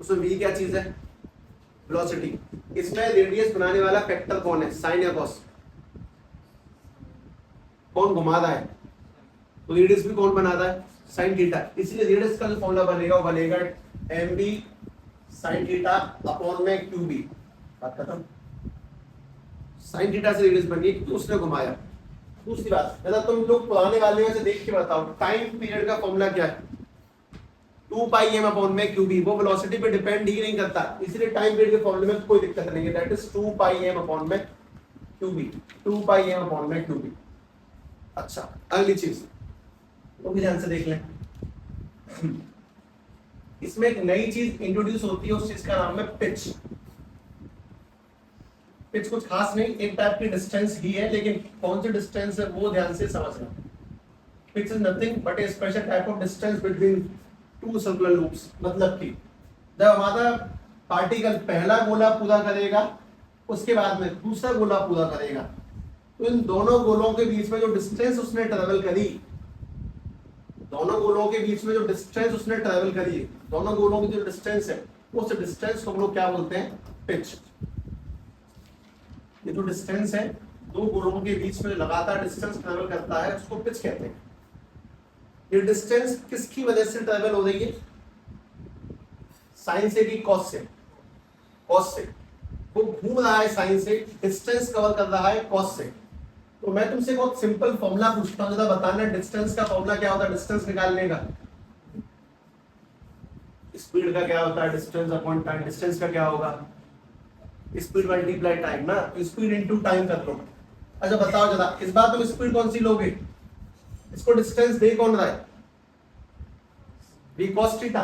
उसमें v क्या चीज है, वेलोसिटी। इसमें रेडियस बनाने वाला फैक्टर कौन है, साइन या कॉस, कौन घुमाता है, तो रेडियस भी कौन बनाता है, साइन थीटा। इसलिए रेडियस का जो फॉर्मूला बनेगा वो बनेगा mv sin थीटा अपॉन में qv। बात खत्म। साइन थीटा से रेडियस बनी क्योंकि उसने घुमाया। दूसरी बात, मतलब तुम लोग पुराने वाले में से देख के बताओ, टाइम पीरियड का फॉर्मूला क्या है, 2 पाई m अपॉन में qb, वो वेलोसिटी पे डिपेंड ही नहीं करता, इसलिए टाइम पीरियड के फॉर्मूले में कोई दिक्कत नहीं है, that is 2 pi m upon में qb, 2 पाई m अपॉन में qb। अच्छा अगली चीज वो भी ध्यान से देख लें, इसमें एक नई चीज इंट्रोड्यूस होती है, उस चीज का नाम है पिच। पिच कुछ खास नहीं, एक टाइप की डिस्टेंस ही है, लेकिन कौन सी डिस्टेंस है वो ध्यान से समझना। Pitch is nothing but A special type of distance between two circular loops. मतलब कि जब हमारा पार्टिकल पहला गोला पूरा करेगा, उसके बाद में दूसरा गोला पूरा करेगा, तो इन दोनों गोलों के बीच में जो डिस्टेंस उसने ट्रेवल करी, दोनों गोलों के बीच में जो डिस्टेंस उसने ट्रेवल करी, दोनों गोलों की जो डिस्टेंस है, उस डिस्टेंस को हम लोग क्या बोलते हैं, पिच। ये जो डिस्टेंस है दो गोलों के बीच में लगातार डिस्टेंस ट्रेवल करता है, उसको पिच कहते हैं। ये डिस्टेंस किसकी वजह से ट्रेवल हो रही है, साइन से कि कॉस से, कॉस से। वो घूम रहा है साइन से, डिस्टेंस कवर कर रहा है कॉस से। तो मैं तुमसे बहुत सिंपल फॉर्मूला पूछता हूं, जरा बताना डिस्टेंस का फॉर्मूला क्या होता है, डिस्टेंस निकालने का। स्पीड का क्या होता है, डिस्टेंस अपॉन टाइम। डिस्टेंस का क्या होगा, स्पीड मल्टीप्लाई टाइम ना, स्पीड इनटू टाइम कर लो। अच्छा बताओ जरा, इस बार तुम स्पीड कौन सी लोगे, इसको डिस्टेंस दे कौन रहा है, v cos थीटा।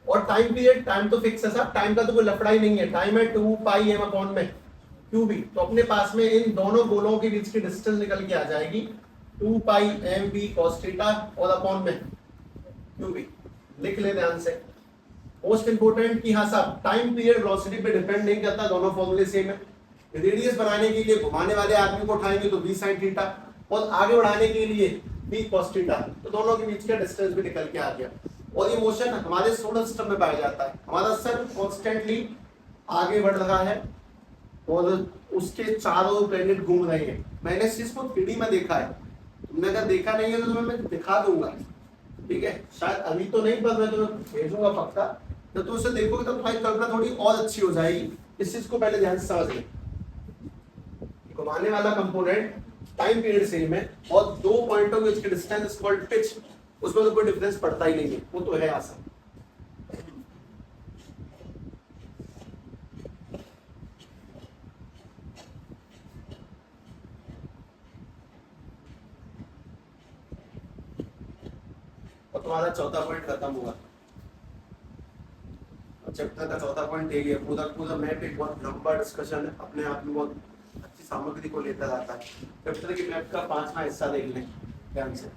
और टाइम पीरियड, टाइम तो फिक्स है साहब, टाइम का तो कोई लफड़ा ही नहीं है, टाइम है 2 पाई m अपॉन में qb। तो अपने पास में इन दोनों गोलों के बीच की डिस्टेंस निकल के आ जाएगी 2 pi m v cos theta और अपॉन में qb। लिख ले ध्यान से। मोस्ट इंपोर्टेंट कि हाँ साहब, टाइम पीरियड वेलोसिटी पे डिपेंड नहीं करता, दोनों फॉर्मूले सेम है। रेडियस बनाने के लिए घुमाने वाले आदमी को उठाएंगे तो v sin थीटा, और आगे बढ़ाने के लिए v cos थीटा, तो दोनों के बीच का डिस्टेंस भी निकल के आ गया। और ये मोशन हमारे सोलर सिस्टम में पाया जाता है, हमारा सन कॉन्स्टेंटली आगे बढ़ रहा है और उसके चारों प्लेनेट घूम रहे हैं। मैंने इस चीज को 3D में देखा है, तुमने अगर देखा नहीं है तो तुम्हें मैं दिखा दूंगा, ठीक है, शायद अभी तो नहीं पर मैं तुम्हें भेजूंगा पक्का। तो तुम उसे देखोगे तो तुम्हारी कल्पना थोड़ी और अच्छी हो जाएगी। इस चीज को पहले ध्यान से समझ ले। घुमाने वाला कंपोनेंट टाइम पीरियड सेम है और दो पॉइंटों के बीच की डिस्टेंस इज कॉल्ड पिच, उसमें तो कोई डिफरेंस पड़ता ही नहीं है, वो तो है आसान। और तुम्हारा चौथा पॉइंट खत्म हुआ। चैप्टर का चौथा पॉइंट यही है, पूरा पूरा मैप एक बहुत लंबा डिस्कशन है, अपने आप में बहुत अच्छी सामग्री को लेकर आता है। चैप्टर के मैप का 5वां हिस्सा देख लें ध्यान से।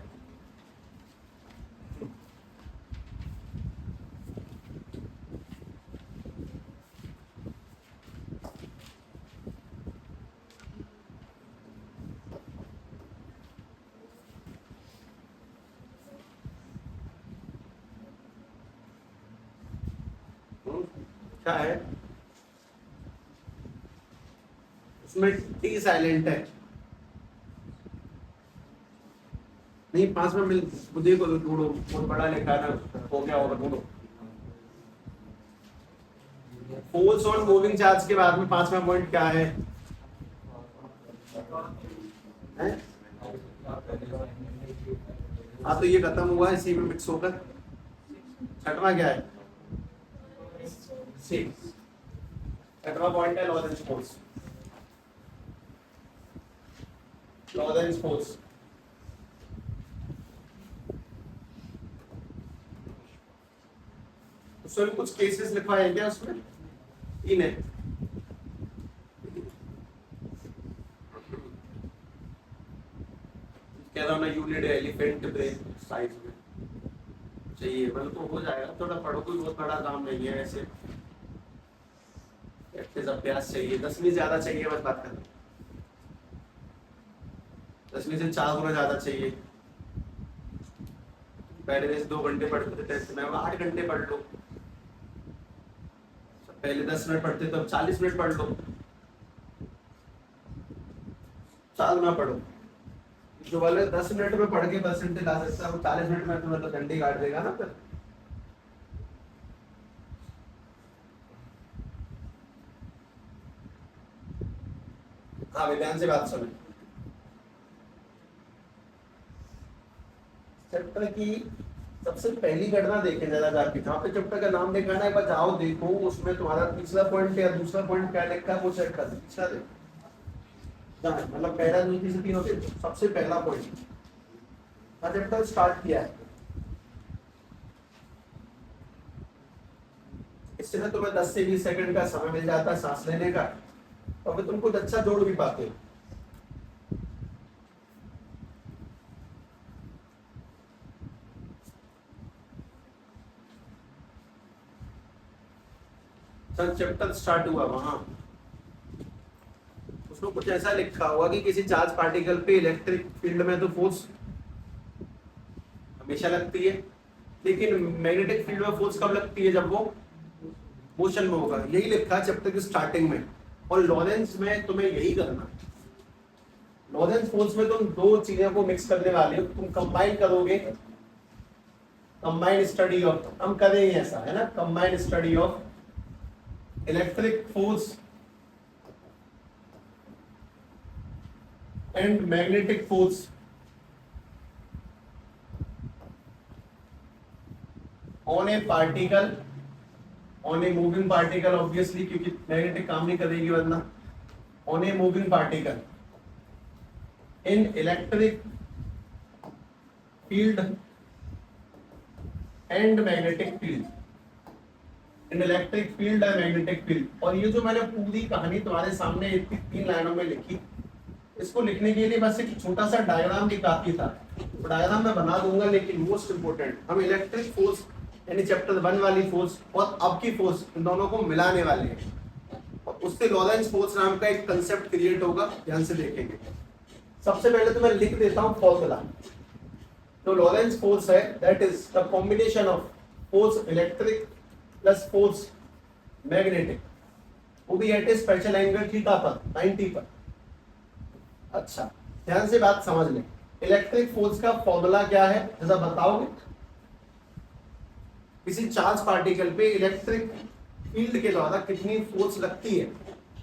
क्या है उसमें? टी साइलेंट है नहीं, 5 में मिल खुदे को ढूंढो, बहुत बड़ा लिखा है ना, हो गया होगा, ढूंढो। फोर्स ऑन मूविंग चार्ज के बाद में 5वां पॉइंट क्या है? हाँ तो ये खत्म हुआ, इसी में मिक्स होकर 6वां क्या है? 6वां पॉइंट है लॉरेंज फोर्स। लॉरेंज फोर्स उसमें कुछ केसेस लिखवाए हैं क्या उसमें? इन्हें कह रहा हूँ ना, यूनिट एलिफेंट ब्रेन साइज में चाहिए, मतलब तो हो जाएगा, थोड़ा पढ़ो, कोई बहुत बड़ा काम नहीं है ऐसे। प्रैक्टिस अभ्यास चाहिए, 10वीं ज्यादा चाहिए, बस बात करना, 10वीं से 4 गुना ज्यादा चाहिए। पहले जैसे 2 घंटे पढ़ते थे टेस्ट में, 8 घंटे पढ़ लो। पहले 10 मिनट पढ़ते तो अब 40 मिनट पढ़ लो, 4 गुना पढ़ो। जो वाले 10 मिनट में पढ़ के परसेंटेज ला सकता है वो 40 मिनट में तो मतलब घंटे काट देगा ना फिर। हाँ ध्यान से बात सुने। चैप्टर की सबसे पहली घटना देखें जरा जाके, जहाँ पे चैप्टर का नाम लिखा है, एक बार जाओ देखो, उसमें तुम्हारा पिछला पॉइंट या दूसरा पॉइंट क्या लिखा है वो चेक कर, पिछला देखो, मतलब पहला दूसरी से 3 होते, सबसे पहला पॉइंट चैप्टर स्टार्ट किया है। इससे ना तुम्हें 10 से 20 सेकंड का समय मिल जाता है सांस लेने का, और फिर तुम कुछ अच्छा जोड़ भी पाते हो। चैप्टर स्टार्ट हुआ वहां, उसमें कुछ ऐसा लिखा हुआ कि किसी चार्ज पार्टिकल पे इलेक्ट्रिक फील्ड में तो फोर्स हमेशा लगती है, लेकिन मैग्नेटिक फील्ड में फोर्स कब लगती है? जब वो मोशन में होगा। यही लिखा है चैप्टर की स्टार्टिंग में। और लॉरेंस में तुम्हें यही करना है। लॉरेंस फोर्स में तुम दो चीजों को मिक्स करने वाले हो, तुम कंबाइन करोगे, कंबाइंड स्टडी ऑफ, हम करेंगे ऐसा है ना, combined study of electric force and magnetic force on A particle, on a moving particle obviously, क्योंकि मैग्नेटिक काम नहीं करेगी वरना, on a moving particle in electric field and magnetic field, in electric field and magnetic field. और ये जो मैंने पूरी कहानी तुम्हारे सामने इतनी 3 लाइनों में लिखी, इसको लिखने के लिए बस एक छोटा सा डायग्राम भी काफी था, तो डायग्राम मैं बना दूंगा, लेकिन मोस्ट इंपोर्टेंट हम इलेक्ट्रिक फोर्स यानी चैप्टर 1 वाली फोर्स और अब की फोर्स, इन दोनों को मिलाने वाले हैं, और उससे लॉरेंस फोर्स नाम का एक कंसेप्ट क्रिएट होगा, ध्यान से देखेंगे। सबसे पहले तो मैं लिख देता हूं फॉर्मूला। तो लॉरेंस फोर्स है that is the combination of force electric plus force magnetic, वो भी एट ए स्पेशल एंगल थीटा पर 90 पर। अच्छा ध्यान से बात समझ लें, इलेक्ट्रिक फोर्स का फॉर्मूला क्या है जरा बताओगे? किसी चार्ज पार्टिकल पे इलेक्ट्रिक फील्ड के द्वारा कितनी फोर्स लगती है,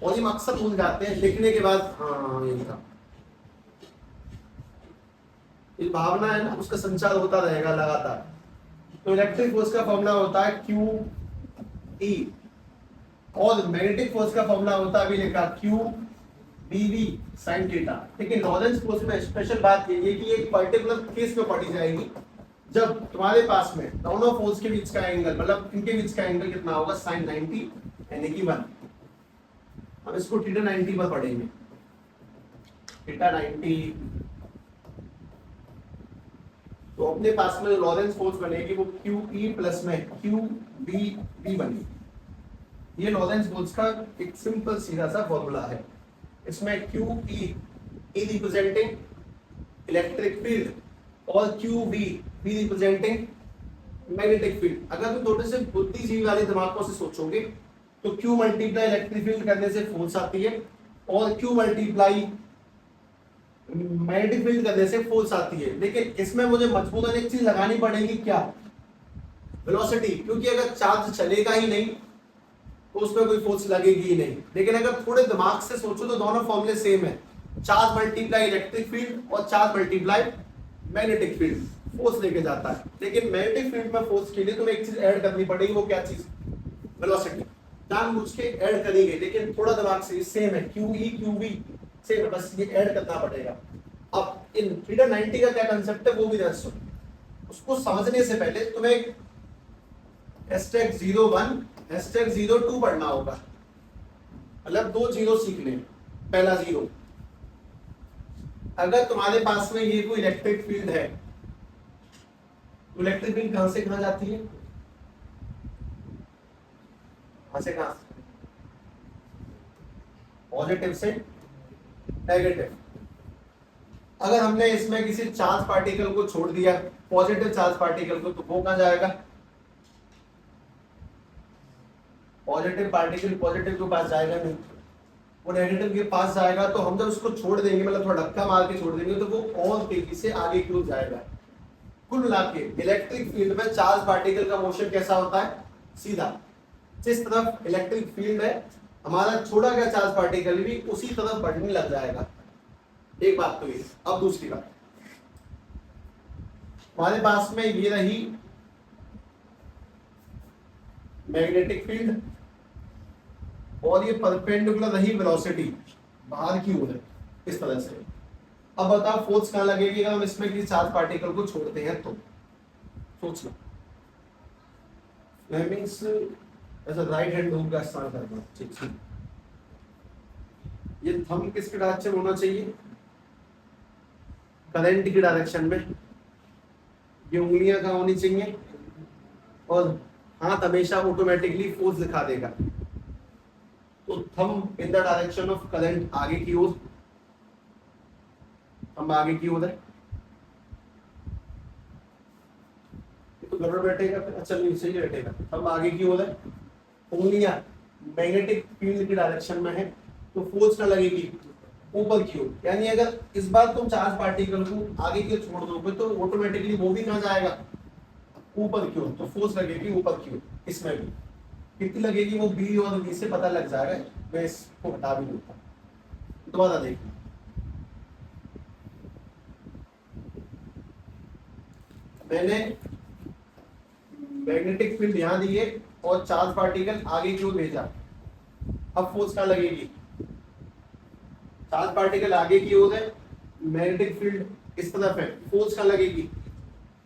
और ये हम अक्सर भूल जाते हैं लिखने के बाद। हाँ यही था, ये भावना है ना, उसका संचार होता रहेगा लगातार। तो इलेक्ट्रिक फोर्स का फॉर्मूला होता है क्यू ई, और मैग्नेटिक फोर्स का फॉर्मूला होता है अभी लिखा क्यू बीवी साइन थीटा। लेकिन लॉरेंस फोर्स में स्पेशल बात ये है कि एक पर्टिकुलर केस में पढ़ी जाएगी जब तुम्हारे पास में दोनों फोर्स के बीच का एंगल, मतलब इनके बीच का एंगल कितना होगा, साइन 90 यानी कि 1। हम इसको थीटा 90 पर पढ़ेंगे, थीटा 90। तो अपने पास में लॉरेंस फोर्स बनेगी वो क्यू ई प्लस में क्यू बी बी बनेगी। ये लॉरेंस फोर्स का एक सिंपल सीधा सा फॉर्मूला है। इसमें Q E representing electric field और Q B representing magnetic field. अगर तुम थोड़े से बुद्धिजीवी वाले दिमागों से सोचोगे तो क्यू मल्टीप्लाई इलेक्ट्रिक फील्ड करने से फोर्स आती है, और क्यू मल्टीप्लाई मैग्नेटिक फील्ड करने से फोर्स आती है। लेकिन इसमें मुझे मजबूरन एक चीज लगानी पड़ेगी, क्या? वेलोसिटी, क्योंकि अगर चार्ज चलेगा ही नहीं तो उसमें कोई फोर्स लगेगी ही नहीं। लेकिन अगर थोड़े दिमाग से सोचो तो दोनों फॉर्मूले सेम है, चार्ज मल्टीप्लाई इलेक्ट्रिक फील्ड और charge multiply magnetic field force लेके जाता है। लेकिन मैग्नेटिक फील्ड में फोर्स के लिए तुम्हें एक चीज ऐड करनी पड़ेगी, वो क्या चीज? वेलोसिटी। जानबूझ के ऐड करेंगे, लेकिन थोड़ा दिमाग से सेम है, Q E Q B same है, बस ये ऐड करना पड़ेगा। अब इन थीटा 90 का क्या कंसेप्ट है वो भी ध्यान सुनो। उसको समझने से पहले तुम्हें हैशटैग 01 हैशटैग 02 पढ़ना होगा, मतलब 2 जीरो सीखने। पहला जीरो, अगर तुम्हारे पास में ये कोई इलेक्ट्रिक फील्ड है तो इलेक्ट्रिक फील्ड कहां से कहां जाती है? कहां से कहां? पॉजिटिव से नेगेटिव। अगर हमने इसमें किसी चार्ज पार्टिकल को छोड़ दिया, पॉजिटिव चार्ज पार्टिकल को, तो वो कहां जाएगा? पॉजिटिव पार्टिकल पॉजिटिव के पास जाएगा नहीं, वो नेगेटिव के पास जाएगा। तो हम जब उसको छोड़ देंगे, मतलब थोड़ा धक्का मार के छोड़ देंगे, तो वो और तेजी से आगे की ओर जाएगा। कुल मिला के इलेक्ट्रिक फील्ड में चार्ज पार्टिकल का मोशन कैसा होता है? सीधा। जिस तरफ इलेक्ट्रिक फील्ड है, हमारा छोड़ा गया चार्ज पार्टिकल भी उसी तरफ बढ़ने लग जाएगा। एक बात तो ये। अब दूसरी बात, हमारे पास में ये रही मैग्नेटिक फील्ड, और ये परपेंडिकुलर रही वेलोसिटी बाहर की ओर है, इस तरह से। अब बताओ फोर्स कहां लगेगी अगर हम इसमें किसी चार्ज पार्टिकल को छोड़ते हैं? तो सोचना, फ्लेमिंग्स ऐसा राइट हैंड रूल का इस्तेमाल करना। ठीक है, ये थंब किसके डायरेक्शन होना चाहिए? करंट की डायरेक्शन में। ये उंगलियां कहां होनी चाहिए? और हाथ हमेशा ऑटोमेटिकली फोर्स दिखा देगा। तो thumb in the direction of current, आगे की ओर। हम आगे की ओर है, तो गड़बड़ बैठेगा फिर। अच्छा नहीं, सही बैठेगा। हम आगे की ओर है, उंगलियां मैग्नेटिक फील्ड की डायरेक्शन में है, तो फोर्स ना लगेगी ऊपर की ओर। यानी अगर इस बार तुम चार्ज पार्टिकल को आगे की ओर छोड़ दोगे तो ऑटोमेटिकली वो भी कहां जाएगा? ऊपर की ओर। तो फोर्स लगेगी ऊपर की ओर। इसमें भी कितनी लगेगी वो बी और बी से पता लग जाएगा, मैं इसको हटा भी दूंगा। दोबारा देखिए, मैंने मैग्नेटिक फील्ड यहां दी है और चार्ज पार्टिकल आगे की ओर भेजा। अब फोर्स कहां लगेगी? चार्ज पार्टिकल आगे की ओर है, मैग्नेटिक फील्ड इस तरफ है, फोर्स कहां लगेगी?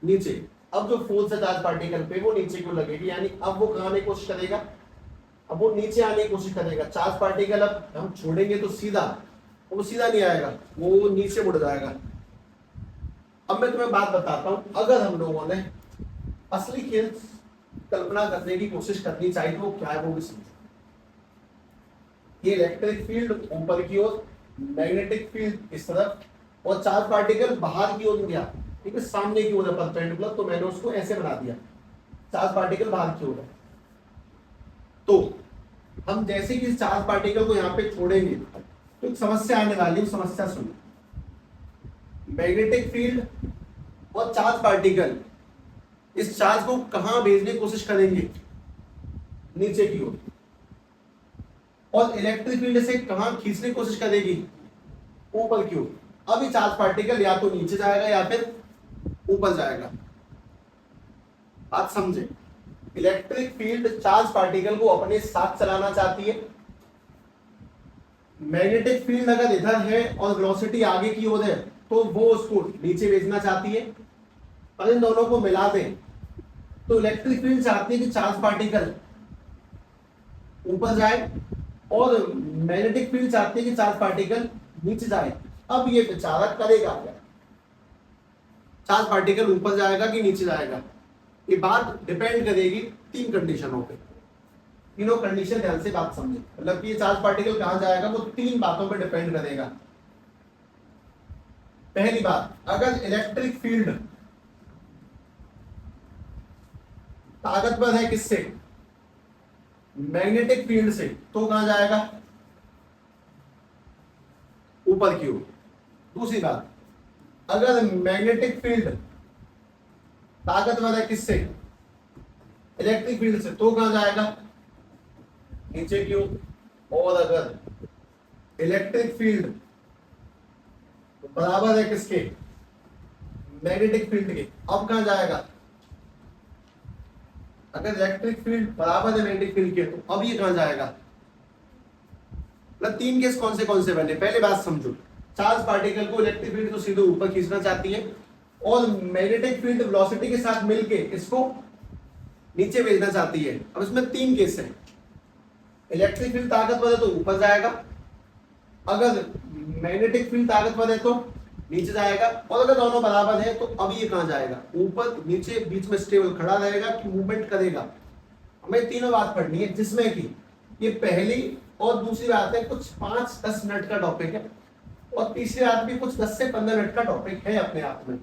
नीचे। अब जो फोर्स है चार्ज पार्टिकल पे वो नीचे क्यों लगेगी? यानी अब वो कहां आने की कोशिश करेगा? अब वो नीचे आने की कोशिश करेगा। चार्ज पार्टिकल अब हम छोड़ेंगे तो सीधा, वो सीधा नहीं आएगा, वो नीचे मुड़ जाएगा। अब मैं तुम्हें बात बताता हूं, अगर हम लोगों ने असली खेल कल्पना करने की कोशिश करनी चाहिए तो क्या है वो भी समझो। ये इलेक्ट्रिक फील्ड ऊपर की ओर, मैग्नेटिक फील्ड इस तरफ, और चार्ज पार्टिकल बाहर की ओर गया, ठीक है, सामने की ओर है परपेंडिकुलर, तो मैंने उसको ऐसे बना दिया, चार्ज पार्टिकल बाहर की ओर है। तो हम जैसे कि चार्ज पार्टिकल को यहाँ पे छोड़ेंगे तो एक समस्या आने वाली है, समस्या सुनो। मैग्नेटिक फील्ड और चार्ज पार्टिकल इस चार्ज को कहां भेजने की कोशिश करेंगे, नीचे की ओर, और इलेक्ट्रिक फील्ड से कहां खींचने की कोशिश करेगी, ऊपर की ओर। अब ये चार्ज पार्टिकल या तो नीचे जाएगा या फिर ऊपर जाएगा। बात समझे, इलेक्ट्रिक फील्ड चार्ज पार्टिकल को अपने साथ चलाना चाहती है, मैग्नेटिक फील्ड अगर इधर है और वेलोसिटी आगे की ओर है तो वो उसको नीचे भेजना चाहती है। और इन दोनों को मिला दें तो इलेक्ट्रिक फील्ड चाहती है कि चार्ज पार्टिकल ऊपर जाए और मैग्नेटिक फील्ड चाहती है कि चार्ज पार्टिकल नीचे जाए। अब ये बेचारा करेगा क्या, चार्ज पार्टिकल ऊपर जाएगा कि नीचे जाएगा, ये बात डिपेंड करेगी तीन कंडीशनों पे। तीनों कंडीशन ध्यान से बात समझे, मतलब कि ये चार्ज पार्टिकल कहां जाएगा वो तीन बातों पे डिपेंड करेगा। पहली बात, अगर इलेक्ट्रिक फील्ड ताकतवर है किससे, मैग्नेटिक फील्ड से, तो कहां जाएगा, ऊपर की ओर। दूसरी बात, अगर मैग्नेटिक फील्ड ताकतवर है किससे, इलेक्ट्रिक फील्ड से, तो कहां जाएगा, नीचे की ओर। और अगर इलेक्ट्रिक फील्ड बराबर है किसके, मैग्नेटिक फील्ड के, अब कहां जाएगा, अगर इलेक्ट्रिक फील्ड बराबर है मैग्नेटिक फील्ड के तो अब ये कहां जाएगा। मतलब तीन केस कौन से बने, पहले बात समझो, चार्ज पार्टिकल को इलेक्ट्रिक फील्ड तो सीधे ऊपर खींचना चाहती है और मैग्नेटिक फील्ड वेलोसिटी के साथ मिलके इसको नीचे भेजना चाहती है। अब इसमें तीन केस है, इलेक्ट्रिक फील्ड ताकतवर है तो ऊपर जाएगा, अगर मैग्नेटिक फील्ड ताकतवर है तो नीचे जाएगा, और अगर दोनों बराबर है तो अब ये कहां जाएगा, ऊपर नीचे, बीच में स्टेबल खड़ा रहेगा कि मूवमेंट करेगा। हमें तीनों बात पढ़नी है, जिसमें कि ये पहली और दूसरी बात है कुछ 5-10 मिनट का टॉपिक है, और तीसरी बात भी कुछ 10 से 15 मिनट का टॉपिक है अपने आप में।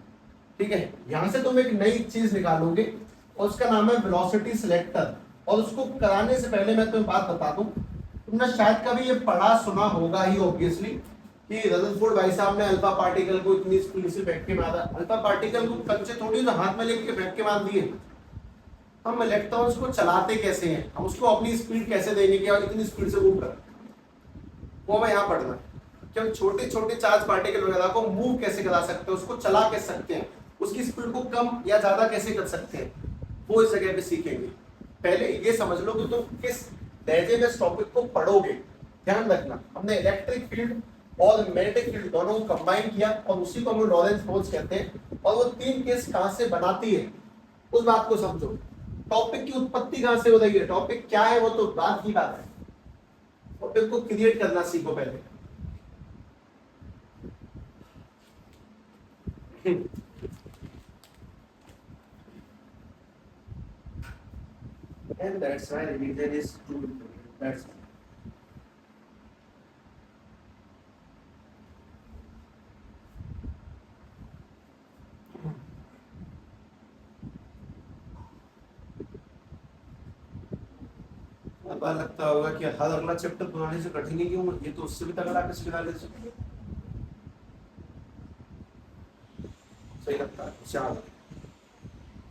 ठीक है, यहां से तुम एक नई चीज निकालोगे और उसका नाम है वेलोसिटी सिलेक्टर। और उसको कराने से पहले मैं तुम्हें बात बता दूं, तुमने शायद कभी ये पढ़ा सुना होगा ही ऑब्वियसली कि रदरफोर्ड भाई साहब ने अल्फा पार्टिकल को इतनी स्पीड से फेंक के मारा। अल्फा पार्टिकल को कंचे थोड़ी ना हाथ में लेके फेंक के मार दिए, हम इलेक्ट्रॉन्स को चलाते कैसे हैं, हम उसको अपनी स्पीड कैसे देंगे कि और इतनी स्पीड से मूव कर, वो हमें यहाँ पढ़ना कि हम छोटे छोटे चार्ज पार्टिकल वगैरह को मूव कैसे करा सकते हैं, उसको चला कैसे सकते हैं, उसकी स्पीड को कम या ज्यादा कैसे कर सकते हैं, वो इस जगह पे सीखेंगे। पहले ये समझ लो कि तुम किस लहजे में इस टॉपिक को पढ़ोगे। ध्यान रखना, हमने इलेक्ट्रिक फील्ड और मैग्नेटिक फील्ड दोनों को कंबाइन किया और उसी को हम लॉरेंस फोर्स कहते हैं, और वो तीन केस कहां से बनाती है उस बात को समझो। टॉपिक की उत्पत्ति कहां से हो रही है, टॉपिक क्या है वो तो बात की बात है, टॉपिक को क्रिएट करना सीखो पहले। And that's why revision is too important. That's why. अब लगता होगा कि हर अगला चैप्टर पुराने से कठिन ही क्यों, ये तो उससे भी तगड़ा किसी डाले से सही लगता है, चलो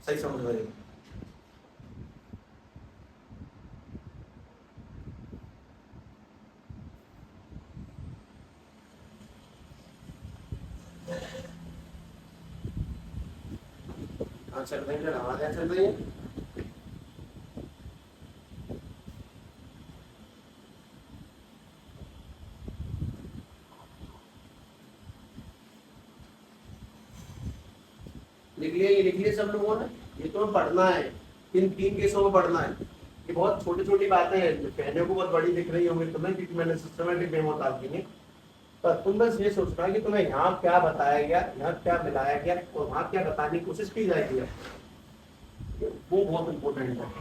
सही समझ रहे हो। चल रही है, हमारे यहाँ चल रही है। लिख लिए सब लोगों ने, ये तो पढ़ना है, इन तीन केसों में पढ़ना है। ये बहुत छोटी छोटी बातें हैं, कहने को बहुत बड़ी दिख रही होंगी तुम्हें क्योंकि मैंने सिस्टमेटिक वे में उतार दी है, पर तुम बस ये सोचना कि तुम्हें यहाँ क्या बताया गया, यहाँ क्या मिलाया गया और वहाँ क्या बताने की कोशिश की जाएगी, वो बहुत इंपॉर्टेंट है।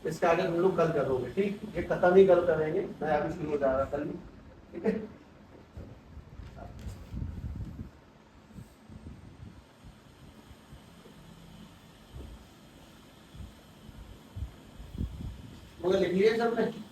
इसके आगे हम लोग कल करोगे, ठीक, ये खत्म ही कल करेंगे, मैं अभी शुरू हो जा रहा कल, ठीक है। लिख लिया सबने।